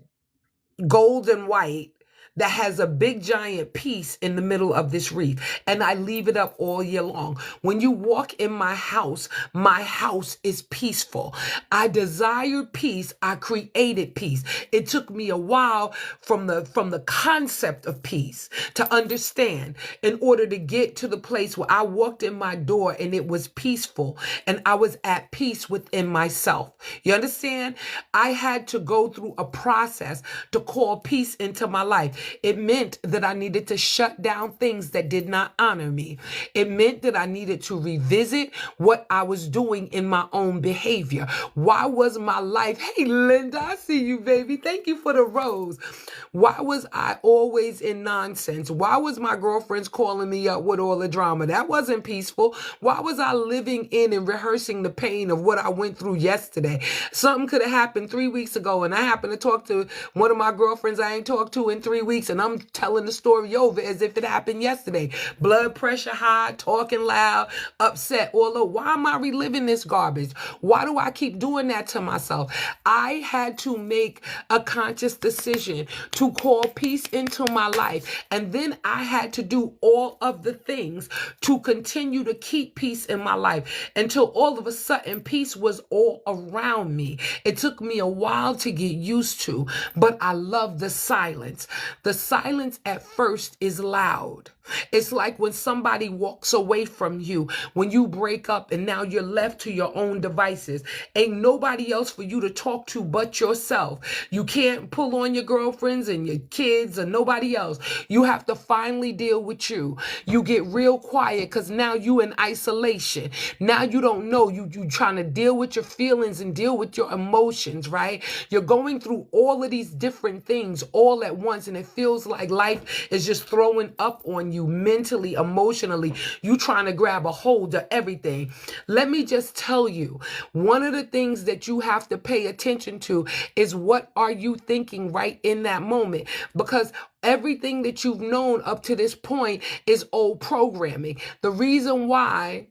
gold and white that has a big giant piece in the middle of this wreath. And I leave it up all year long. When you walk in my house is peaceful. I desired peace. I created peace. It took me a while from the concept of peace to understand, in order to get to the place where I walked in my door and it was peaceful and I was at peace within myself. You understand? I had to go through a process to call peace into my life. It meant that I needed to shut down things that did not honor me. It meant that I needed to revisit what I was doing in my own behavior. Why was my life, hey Linda, I see you, baby. Thank you for the rose. Why was I always in nonsense? Why was my girlfriends calling me up with all the drama? That wasn't peaceful. Why was I living in and rehearsing the pain of what I went through yesterday? Something could have happened 3 weeks ago, and I happened to talk to one of my girlfriends I ain't talked to in 3 weeks, and I'm telling the story over as if it happened yesterday. Blood pressure high, talking loud, upset. Although, why am I reliving this garbage? Why do I keep doing that to myself? I had to make a conscious decision to call peace into my life. And then I had to do all of the things to continue to keep peace in my life until all of a sudden peace was all around me. It took me a while to get used to, but I love the silence. The silence at first is loud. It's like when somebody walks away from you, when you break up and now you're left to your own devices. Ain't nobody else for you to talk to but yourself. You can't pull on your girlfriends and your kids or nobody else. You have to finally deal with you. You get real quiet because now you in isolation. Now you don't know. You trying to deal with your feelings and deal with your emotions, right? You're going through all of these different things all at once, and it feels like life is just throwing up on you mentally, emotionally. You trying to grab a hold of everything. Let me just tell you, one of the things that you have to pay attention to is, what are you thinking right in that moment? Because everything that you've known up to this point is old programming. The reason why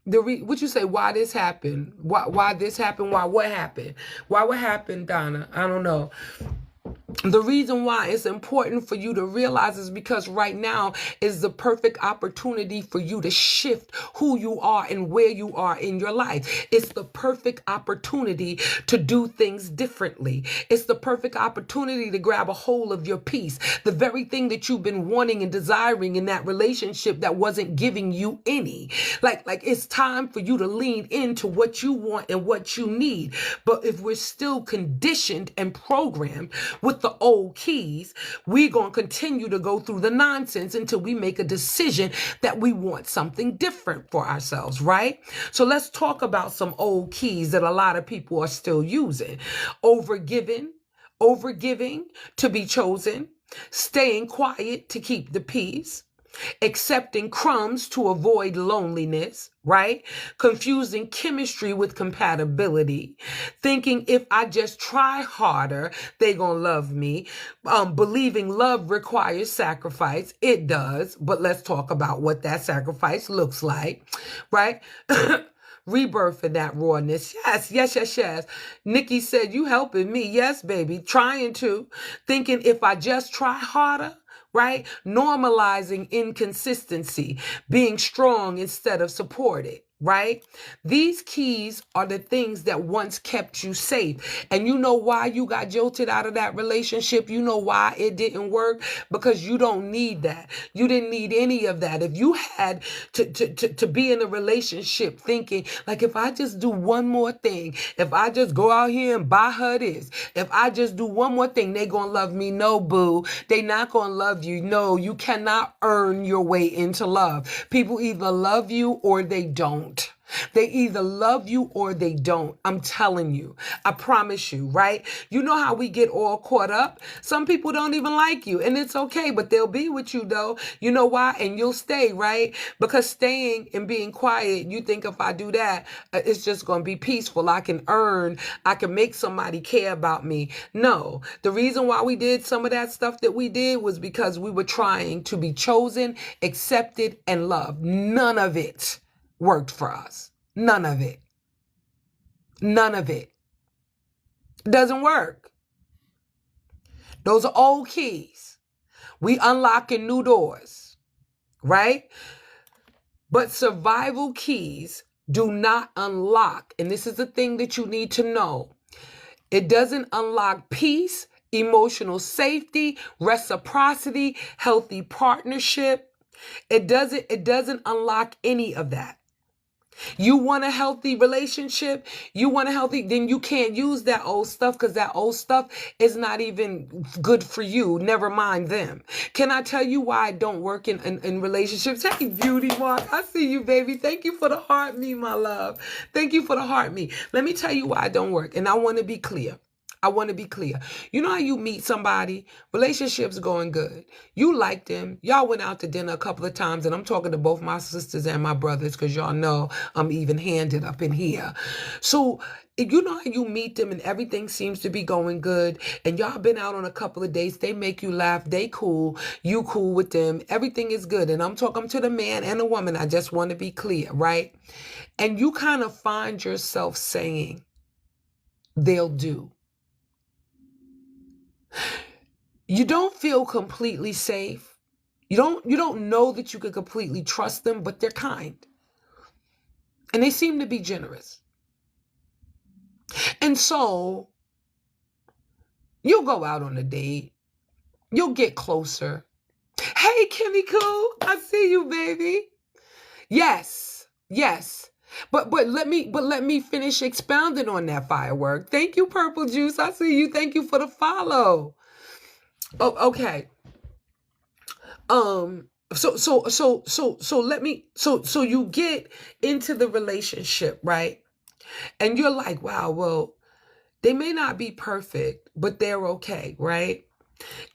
what you say, why this happened? Why this happened? Why what happened? Why what happened, Donna? I don't know. The reason why it's important for you to realize is because right now is the perfect opportunity for you to shift who you are and where you are in your life. It's the perfect opportunity to do things differently. It's the perfect opportunity to grab a hold of your peace. The very thing that you've been wanting and desiring in that relationship that wasn't giving you any. Like it's time for you to lean into what you want and what you need. But if we're still conditioned and programmed with the old keys, we're going to continue to go through the nonsense until we make a decision that we want something different for ourselves, right? So let's talk about some old keys that a lot of people are still using. Overgiving to be chosen, staying quiet to keep the peace, accepting crumbs to avoid loneliness, right? Confusing chemistry with compatibility, thinking if I just try harder, they gonna love me, believing love requires sacrifice. It does, but let's talk about what that sacrifice looks like, right? Rebirth in that rawness. Yes, yes, yes, yes. Nikki said, you helping me. Yes, baby. Trying to. Thinking if I just try harder, right? Normalizing inconsistency, being strong instead of supported, right? These keys are the things that once kept you safe. And you know why you got jolted out of that relationship? You know why it didn't work? Because you don't need that. You didn't need any of that. If you had to be in a relationship thinking, like, if I just do one more thing, if I just go out here and buy her this, if I just do one more thing, they gonna love me. No, boo. They not gonna love you. No, you cannot earn your way into love. People either love you or they don't. They either love you or they don't. I'm telling you. I promise you, right? You know how we get all caught up? Some people don't even like you, and it's okay, but they'll be with you though. You know why? And you'll stay, right? Because staying and being quiet, you think if I do that, it's just going to be peaceful. I can make somebody care about me. No, the reason why we did some of that stuff that we did was because we were trying to be chosen, accepted, and loved. None of it worked for us. None of it. None of it. Doesn't work. Those are old keys. We unlocking new doors, right? But survival keys do not unlock, and this is the thing that you need to know. It doesn't unlock peace, emotional safety, reciprocity, healthy partnership. It doesn't unlock any of that. You want a healthy relationship, then you can't use that old stuff because that old stuff is not even good for you. Never mind them. Can I tell you why I don't work in relationships? Hey, Beauty Mark, I see you, baby. Thank you for the heart me, my love. Thank you for the heart me. Let me tell you why I don't work. And I want to be clear. You know how you meet somebody, relationships going good. You like them. Y'all went out to dinner a couple of times, and I'm talking to both my sisters and my brothers because y'all know I'm even-handed up in here. So you know how you meet them and everything seems to be going good, and y'all been out on a couple of dates. They make you laugh. They cool. You cool with them. Everything is good. And I'm talking to the man and the woman. I just want to be clear, right? And you kind of find yourself saying, they'll do. You don't feel completely safe. You don't know that you can completely trust them, but they're kind. And they seem to be generous. And so you'll go out on a date. You'll get closer. Hey, Kimmy Coo, I see you, baby. Yes. But let me finish expounding on that firework. Thank you, Purple Juice. I see you. Thank you for the follow. Oh, okay. So you get into the relationship, right? And you're like, wow, well, they may not be perfect, but they're okay, right?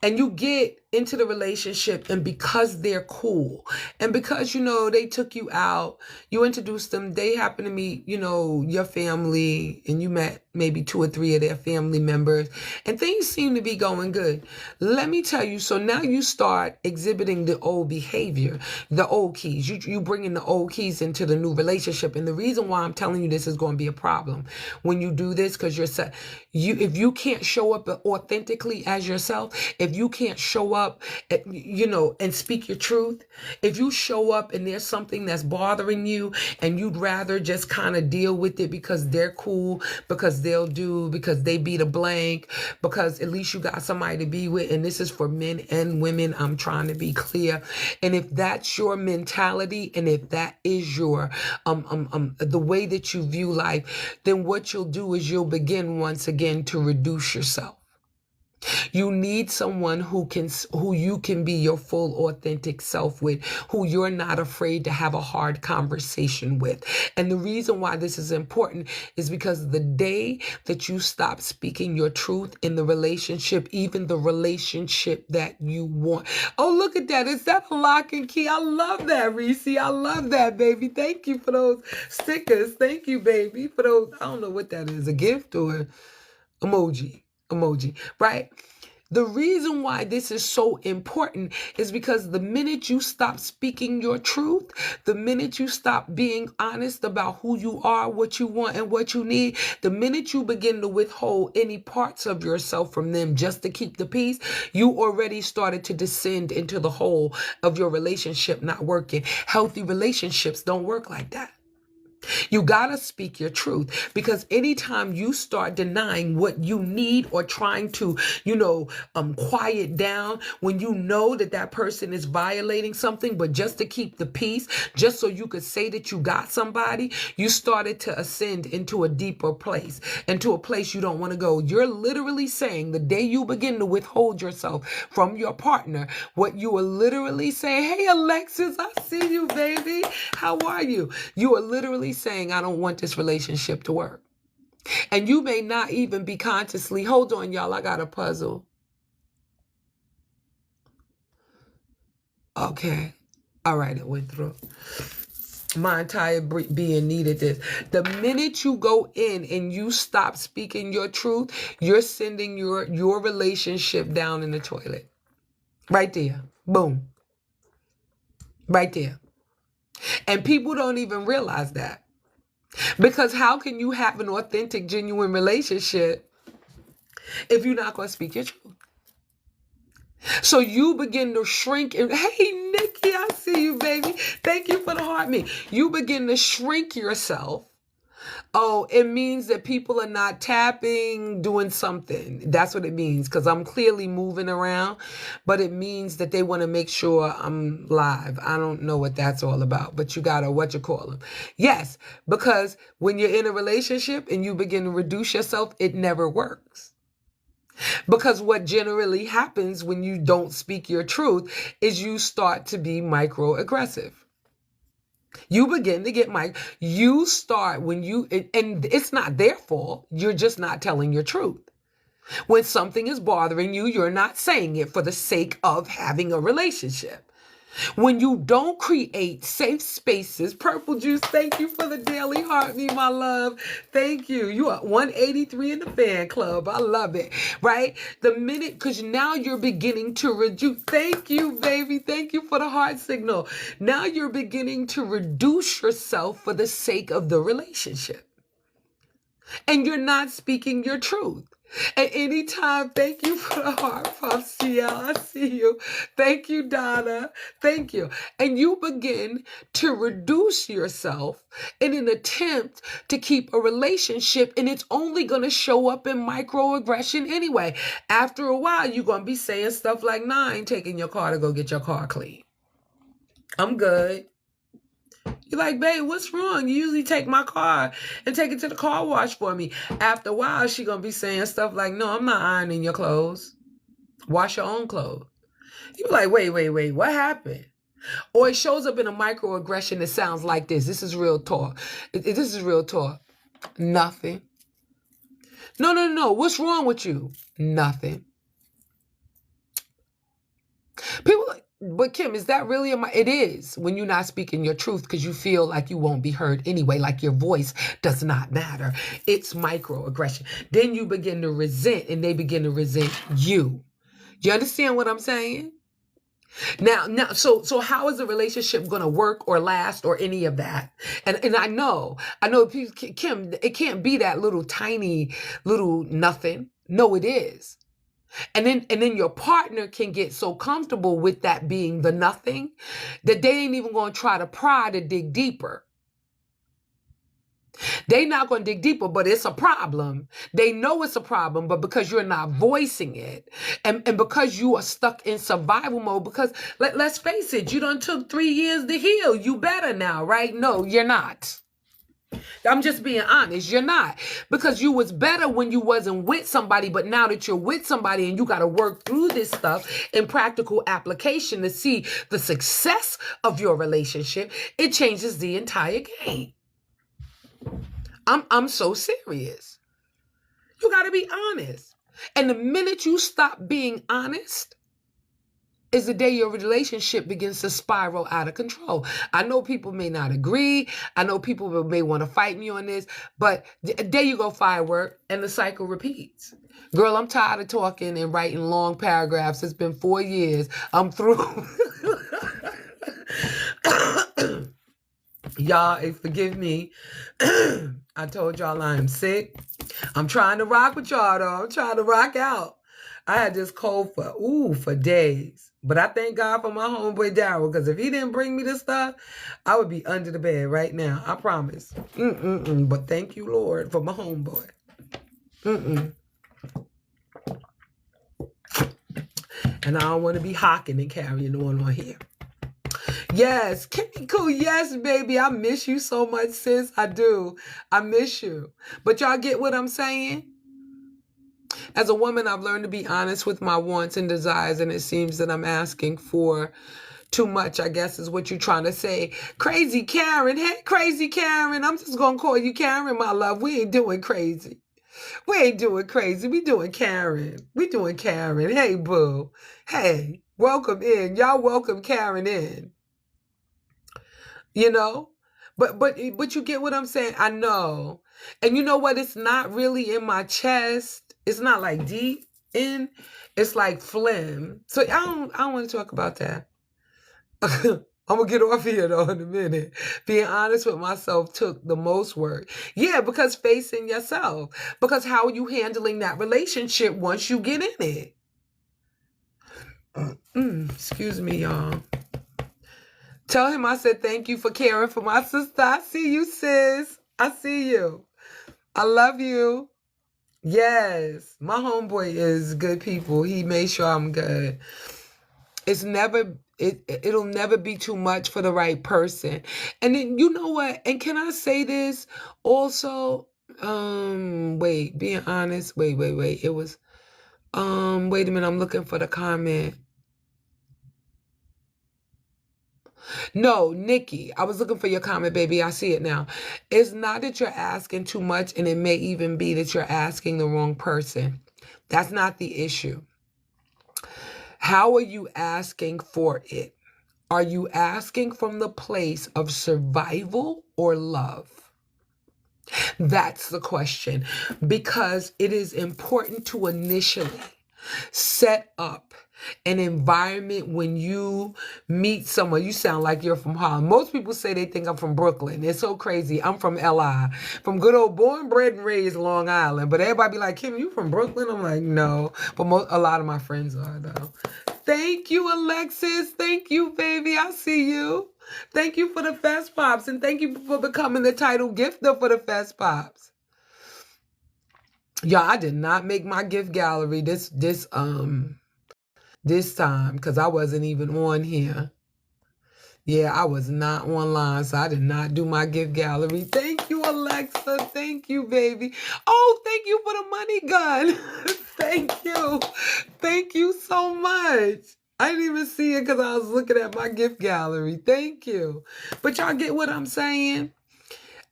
And you get into the relationship, and because they're cool, and because, they took you out, you introduced them, they happen to meet, your family, and you met maybe 2 or 3 of their family members, and things seem to be going good. Let me tell you, so now you start exhibiting the old behavior, the old keys. You bring in the old keys into the new relationship. And the reason why I'm telling you this is going to be a problem when you do this, because if you can't show up authentically as yourself, if you can't show up, and speak your truth, if you show up and there's something that's bothering you and you'd rather just kind of deal with it because they're cool, because they'll do, because they beat a blank, because at least you got somebody to be with. And this is for men and women. I'm trying to be clear. And if that's your mentality, and if that is your the way that you view life, then what you'll do is you'll begin once again to reduce yourself. You need someone who you can be your full authentic self with, who you're not afraid to have a hard conversation with. And the reason why this is important is because the day that you stop speaking your truth in the relationship, even the relationship that you want. Oh, look at that. Is that a lock and key? I love that, Reese. I love that, baby. Thank you for those stickers. Thank you, baby, for those. I don't know what that is, a gift or emoji, right? The reason why this is so important is because the minute you stop speaking your truth, the minute you stop being honest about who you are, what you want, and what you need, the minute you begin to withhold any parts of yourself from them just to keep the peace, you already started to descend into the hole of your relationship not working. Healthy relationships don't work like that. You gotta speak your truth, because anytime you start denying what you need or trying to, quiet down when you know that that person is violating something, but just to keep the peace, just so you could say that you got somebody, you started to ascend into a deeper place, into a place you don't want to go. You're literally saying the day you begin to withhold yourself from your partner, what you are literally saying, hey, Alexis, I see you, baby. How are you? You are literally saying, I don't want this relationship to work. And you may not even be consciously, hold on, y'all, I got a puzzle. Okay. All right, it went through. My entire being needed this. The minute you go in and you stop speaking your truth, you're sending your relationship down in the toilet. Right there. Boom. Right there. And people don't even realize that. Because how can you have an authentic, genuine relationship if you're not going to speak your truth? So you begin to shrink. And hey, Nikki, I see you, baby. Thank you for the heart me. You begin to shrink yourself. Oh, it means that people are not tapping, doing something. That's what it means, because I'm clearly moving around, but it means that they want to make sure I'm live. I don't know what that's all about, but you got to, Yes, because when you're in a relationship and you begin to reduce yourself, it never works. Because what generally happens when you don't speak your truth is you start to be microaggressive. You begin to get you start when you, and it's not their fault. You're just not telling your truth. When something is bothering you, you're not saying it for the sake of having a relationship. When you don't create safe spaces, Purple Juice, thank you for the daily heart, me, my love. Thank you. You are 183 in the fan club. I love it, right? The minute, because now you're beginning to reduce. Thank you, baby. Thank you for the heart signal. Now you're beginning to reduce yourself for the sake of the relationship. And you're not speaking your truth. At any time, thank you for the heart, Pop CL. I see you. Thank you, Donna. Thank you. And you begin to reduce yourself in an attempt to keep a relationship, and it's only going to show up in microaggression anyway. After a while, you're going to be saying stuff like, nah, I ain't taking your car to go get your car clean. I'm good. You're like, babe, what's wrong? You usually take my car and take it to the car wash for me. After a while, she going to be saying stuff like, no, I'm not ironing your clothes. Wash your own clothes. You're like, wait, what happened? Or it shows up in a microaggression that sounds like this. This is real talk. This is real talk. Nothing. No. What's wrong with you? Nothing. People like, but Kim, is that really it is when you're not speaking your truth because you feel like you won't be heard anyway, like your voice does not matter. It's microaggression. Then you begin to resent, and they begin to resent you. You understand what I'm saying? Now, so how is a relationship going to work or last or any of that? And I know, Kim, it can't be that little tiny little nothing. No, it is. And then your partner can get so comfortable with that being the nothing that they ain't even going to try to pry to dig deeper. They not going to dig deeper, but it's a problem. They know it's a problem, but because you're not voicing it, and because you are stuck in survival mode, because let's face it, you done took 3 years to heal. You better now, right? No, you're not. I'm just being honest. You're not. Because you was better when you wasn't with somebody, but now that you're with somebody and you got to work through this stuff in practical application to see the success of your relationship, it changes the entire game. I'm so serious. You got to be honest. And the minute you stop being honest is the day your relationship begins to spiral out of control. I know people may not agree. I know people may want to fight me on this, but there you go, firework, and the cycle repeats. Girl, I'm tired of talking and writing long paragraphs. It's been 4 years. I'm through. Y'all, forgive me. I told y'all I am sick. I'm trying to rock with y'all, though. I'm trying to rock out. I had this cold for days. But I thank God for my homeboy Daryl, because if he didn't bring me this stuff, I would be under the bed right now. I promise. But thank you, Lord, for my homeboy. And I don't want to be hawking and carrying on here. Yes, Kimmy Cool. Yes, baby. I miss you so much, sis. I do. I miss you. But y'all get what I'm saying? As a woman, I've learned to be honest with my wants and desires, and it seems that I'm asking for too much, I guess is what you're trying to say. Crazy Karen. Hey, Crazy Karen. I'm just going to call you Karen, my love. We ain't doing crazy. We ain't doing crazy. We doing Karen. We doing Karen. Hey, boo. Hey, welcome in. Y'all welcome Karen in. You know? But you get what I'm saying? I know. And you know what? It's not really in my chest. It's not like deep in. It's like phlegm. So I don't want to talk about that. I'm going to get off here, though, in a minute. Being honest with myself took the most work. Yeah, because facing yourself. Because how are you handling that relationship once you get in it? Excuse me, y'all. Tell him I said thank you for caring for my sister. I see you, sis. I see you. I love you. Yes. My homeboy is good people. He made sure I'm good. It'll never be too much for the right person. And then you know what? And can I say this also? Being honest. Wait. It was wait a minute, I'm looking for the comment. No, Nikki, I was looking for your comment, baby. I see it now. It's not that you're asking too much, and it may even be that you're asking the wrong person. That's not the issue. How are you asking for it? Are you asking from the place of survival or love? That's the question, because it is important to initially set up an environment when you meet someone. You sound like you're from Harlem. Most people say they think I'm from Brooklyn. It's so crazy. I'm from LI, from good old born, bred, and raised Long Island. But everybody be like, Kim, you from Brooklyn? I'm like, no. But a lot of my friends are, though. Thank you, Alexis. Thank you, baby. I see you. Thank you for the Fest Pops, and thank you for becoming the title gifter for the Fest Pops. Y'all, I did not make my gift gallery this time, because I wasn't even on here. Yeah, I was not online, so I did not do my gift gallery. Thank you, Alexa. Thank you, baby. Oh, thank you for the money gun. Thank you. Thank you so much. I didn't even see it because I was looking at my gift gallery. Thank you. But y'all get what I'm saying?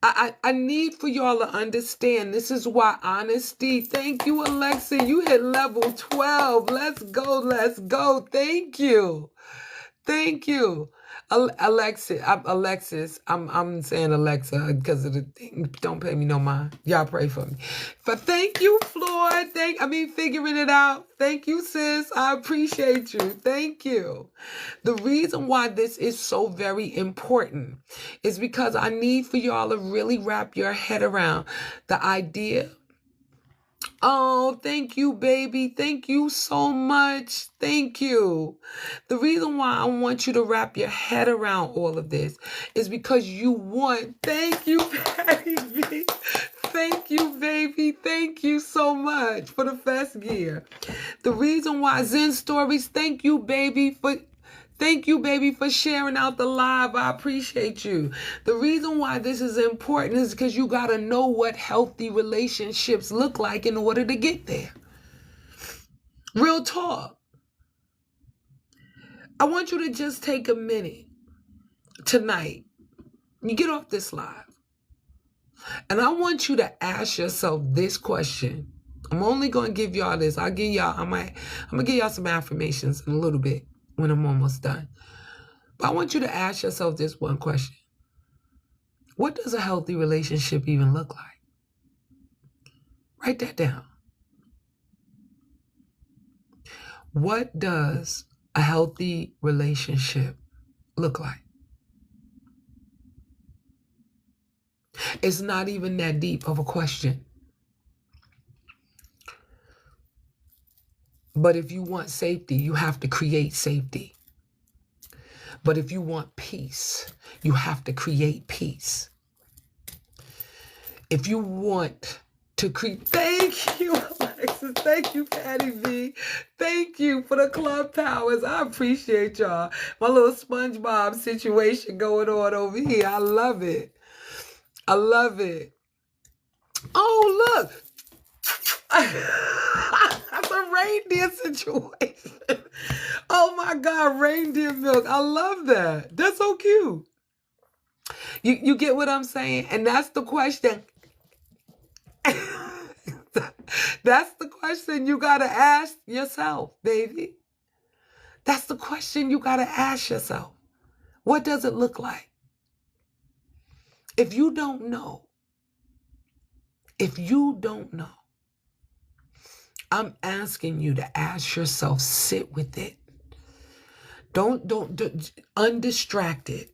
I need for y'all to understand. This is why honesty. Thank you, Alexa. You hit level 12. Let's go. Let's go. Thank you. Thank you. Alexis, I'm saying Alexa because of the thing. Don't pay me no mind. Y'all pray for me. But thank you, Floyd. Figuring it out. Thank you, sis. I appreciate you. Thank you. The reason why this is so very important is because I need for y'all to really wrap your head around the idea. Oh, thank you, baby. Thank you so much. Thank you. The reason why I want you to wrap your head around all of this is because you want. Thank you, baby. Thank you, baby. Thank you so much for the Fest gear. The reason why Zen Stories, thank you, baby, Thank you, baby, for sharing out the live. I appreciate you. The reason why this is important is because you got to know what healthy relationships look like in order to get there. Real talk. I want you to just take a minute tonight. You get off this live. And I want you to ask yourself this question. I'm only going to give y'all this. I'm going to give y'all some affirmations in a little bit when I'm almost done. But I want you to ask yourself this one question. What does a healthy relationship even look like? Write that down. What does a healthy relationship look like? It's not even that deep of a question. But if you want safety, you have to create safety. But if you want peace, you have to create peace. If you want to create, thank you, Alexis. Thank you, Patty V. Thank you for the club powers. I appreciate y'all. My little SpongeBob situation going on over here. I love it. I love it. Oh, look. That's a reindeer situation. Oh my God, reindeer milk. I love that. That's so cute. You get what I'm saying? And that's the question. That's the question you got to ask yourself, baby. That's the question you got to ask yourself. What does it look like? If you don't know, I'm asking you to ask yourself, sit with it. Don't undistracted.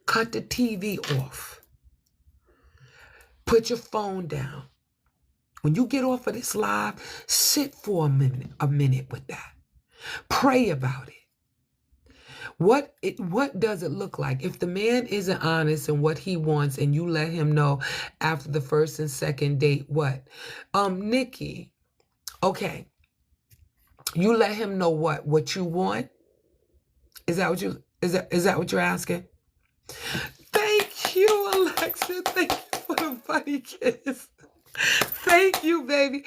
Cut the TV off. Put your phone down. When you get off of this live, sit for a minute with that. Pray about it. What does it look like? If the man isn't honest in what he wants and you let him know after the first and second date, what? Nikki, okay. You let him know what you want? Is that what you're asking? Thank you, Alexa. Thank you for the funny kiss. Thank you, baby.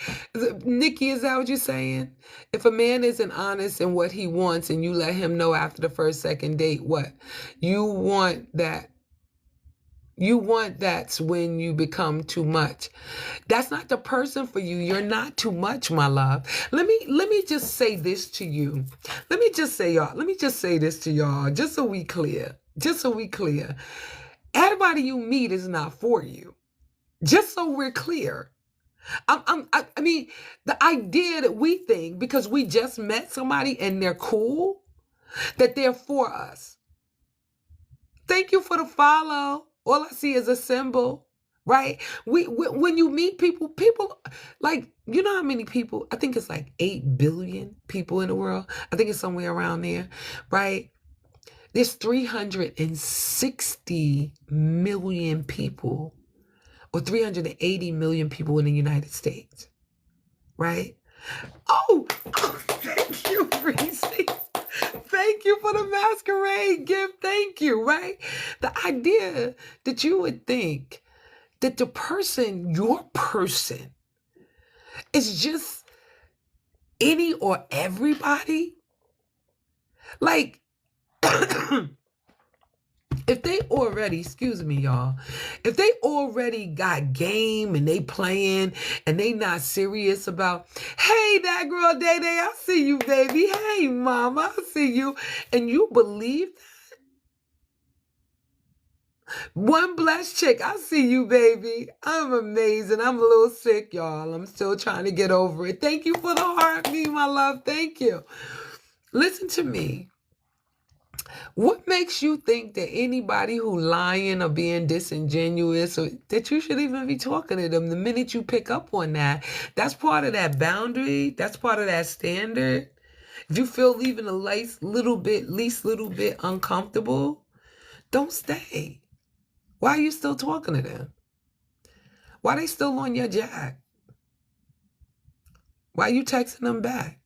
Nikki, is that what you're saying? If a man isn't honest in what he wants and you let him know after the first, second date, what? You want that's when you become too much. That's not the person for you. You're not too much, my love. Let me just say this to you. Let me just say this to y'all, just so we clear. Everybody you meet is not for you. Just so we're clear. I mean, the idea that we think because we just met somebody and they're cool, that they're for us. Thank you for the follow. All I see is a symbol, right? When you meet people like, you know how many people? I think it's like 8 billion people in the world. I think it's somewhere around there, right? There's 360 million people or 380 million people in the United States, right? Oh, thank you, Reese. Thank you for the masquerade gift. Thank you, right? The idea that you would think that your person, is just any or everybody. Like, if they already, excuse me, y'all, if they already got game and they playing and they not serious about, hey, that girl Day Day, I see you, baby. Hey, mama, I see you. And you believe that? One blessed chick, I see you, baby. I'm amazing. I'm a little sick, y'all. I'm still trying to get over it. Thank you for the heartbeat, my love. Thank you. Listen to me. What makes you think that anybody who lying or being disingenuous or that you should even be talking to them the minute you pick up on that? That's part of that boundary. That's part of that standard. If you feel even the least little bit uncomfortable, don't stay. Why are you still talking to them? Why are they still on your jack? Why are you texting them back?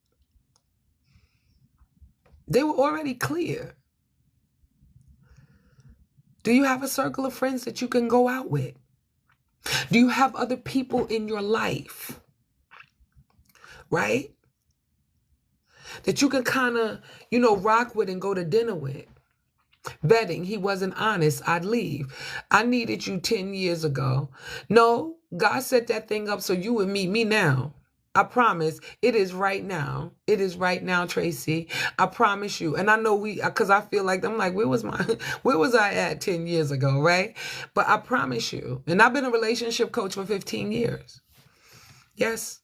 They were already clear. Do you have a circle of friends that you can go out with? Do you have other people in your life, right, that you can kind of, rock with and go to dinner with? Betting he wasn't honest, I'd leave. I needed you 10 years ago. No, God set that thing up so you would meet me now. I promise. It is right now. It is right now, Tracy. I promise you. And I know because I feel like, I'm like, where was I at 10 years ago, right? But I promise you. And I've been a relationship coach for 15 years. Yes.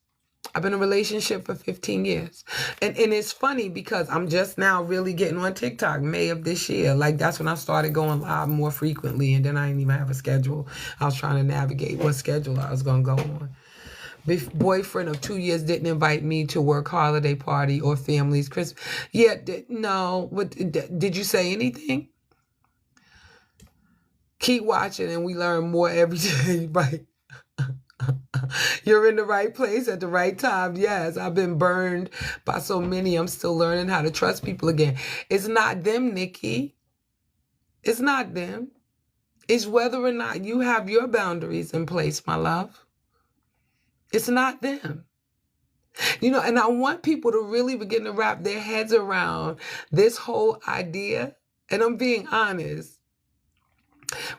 I've been in a relationship for 15 years. And it's funny because I'm just now really getting on TikTok, May of this year. Like, that's when I started going live more frequently. And then I didn't even have a schedule. I was trying to navigate what schedule I was going to go on. Boyfriend of 2 years didn't invite me to work holiday party or family's Christmas. Yeah, no. Did you say anything? Keep watching and we learn more every day, right? You're in the right place at the right time. Yes, I've been burned by so many. I'm still learning how to trust people again. It's not them, Nikki. It's not them. It's whether or not you have your boundaries in place, my love. It's not them. And I want people to really begin to wrap their heads around this whole idea. And I'm being honest.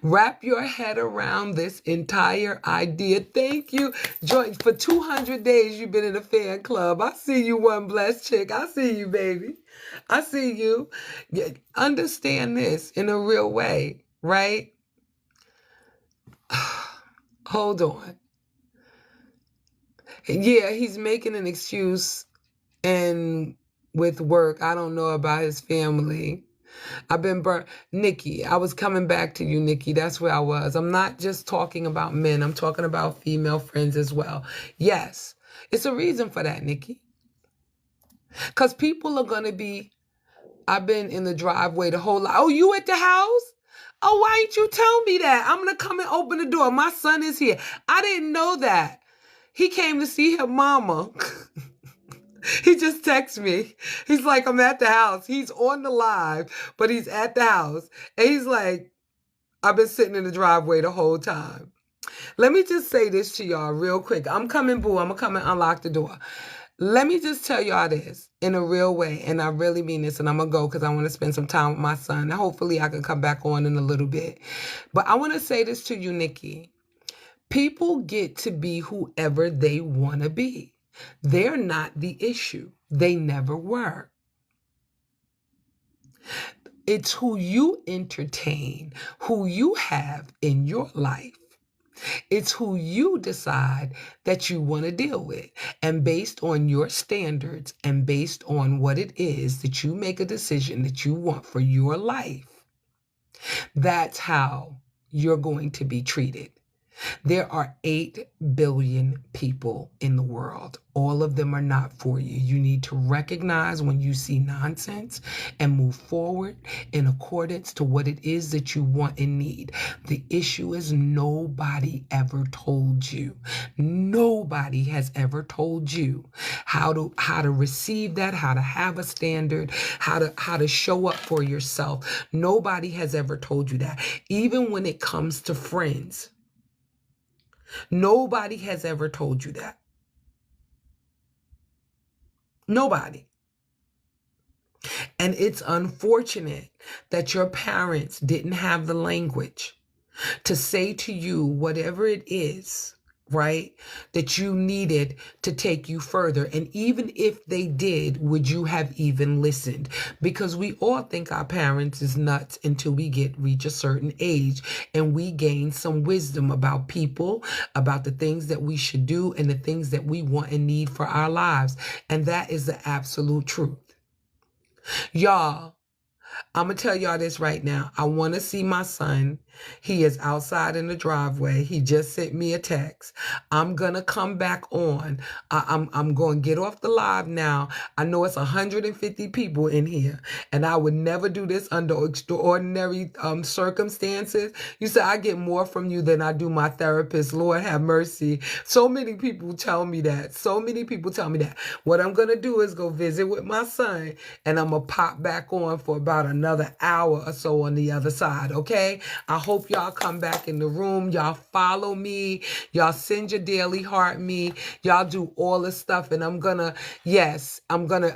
Wrap your head around this entire idea. Thank you, Joy. For 200 days, you've been in a fan club. I see you, one blessed chick. I see you, baby. I see you. Understand this in a real way, right? Hold on. Yeah, he's making an excuse, and with work, I don't know about his family. I've been burnt. Nikki, I was coming back to you, Nikki. That's where I was. I'm not just talking about men. I'm talking about female friends as well. Yes, it's a reason for that, Nikki. Because people are going to be, I've been in the driveway the whole lot. Oh, you at the house? Oh, why didn't you tell me that? I'm going to come and open the door. My son is here. I didn't know that. He came to see her mama. He just texted me. He's like, I'm at the house. He's on the live, but he's at the house. And he's like, I've been sitting in the driveway the whole time. Let me just say this to y'all real quick. I'm coming, boo. I'm going to come and unlock the door. Let me just tell y'all this in a real way. And I really mean this. And I'm going to go because I want to spend some time with my son. And hopefully I can come back on in a little bit. But I want to say this to you, Nikki. People get to be whoever they want to be. They're not the issue. They never were. It's who you entertain, who you have in your life. It's who you decide that you want to deal with. And based on your standards and based on what it is that you make a decision that you want for your life, that's how you're going to be treated. There are 8 billion people in the world. All of them are not for you. You need to recognize when you see nonsense and move forward in accordance to what it is that you want and need. The issue is nobody ever told you. Nobody has ever told you how to receive that, how to have a standard, how to show up for yourself. Nobody has ever told you that. Even when it comes to friends. Nobody has ever told you that. Nobody. And it's unfortunate that your parents didn't have the language to say to you whatever it is, right, that you needed to take you further. And even if they did, would you have even listened? Because we all think our parents is nuts until we reach a certain age and we gain some wisdom about people, about the things that we should do and the things that we want and need for our lives. And that is the absolute truth. Y'all, I'm going to tell y'all this right now. I want to see my son He is outside in the driveway. He just sent me a text. I'm gonna come back on. I'm going to get off the live now. I know it's 150 people in here, and I would never do this under extraordinary circumstances. You say I get more from you than I do my therapist. Lord have mercy. So many people tell me that. So many people tell me that. What I'm gonna do is go visit with my son, and I'm gonna pop back on for about another hour or so on the other side. Okay? I hope y'all come back in the room. Y'all follow me. Y'all send your daily heart me. Y'all do all this stuff, and I'm gonna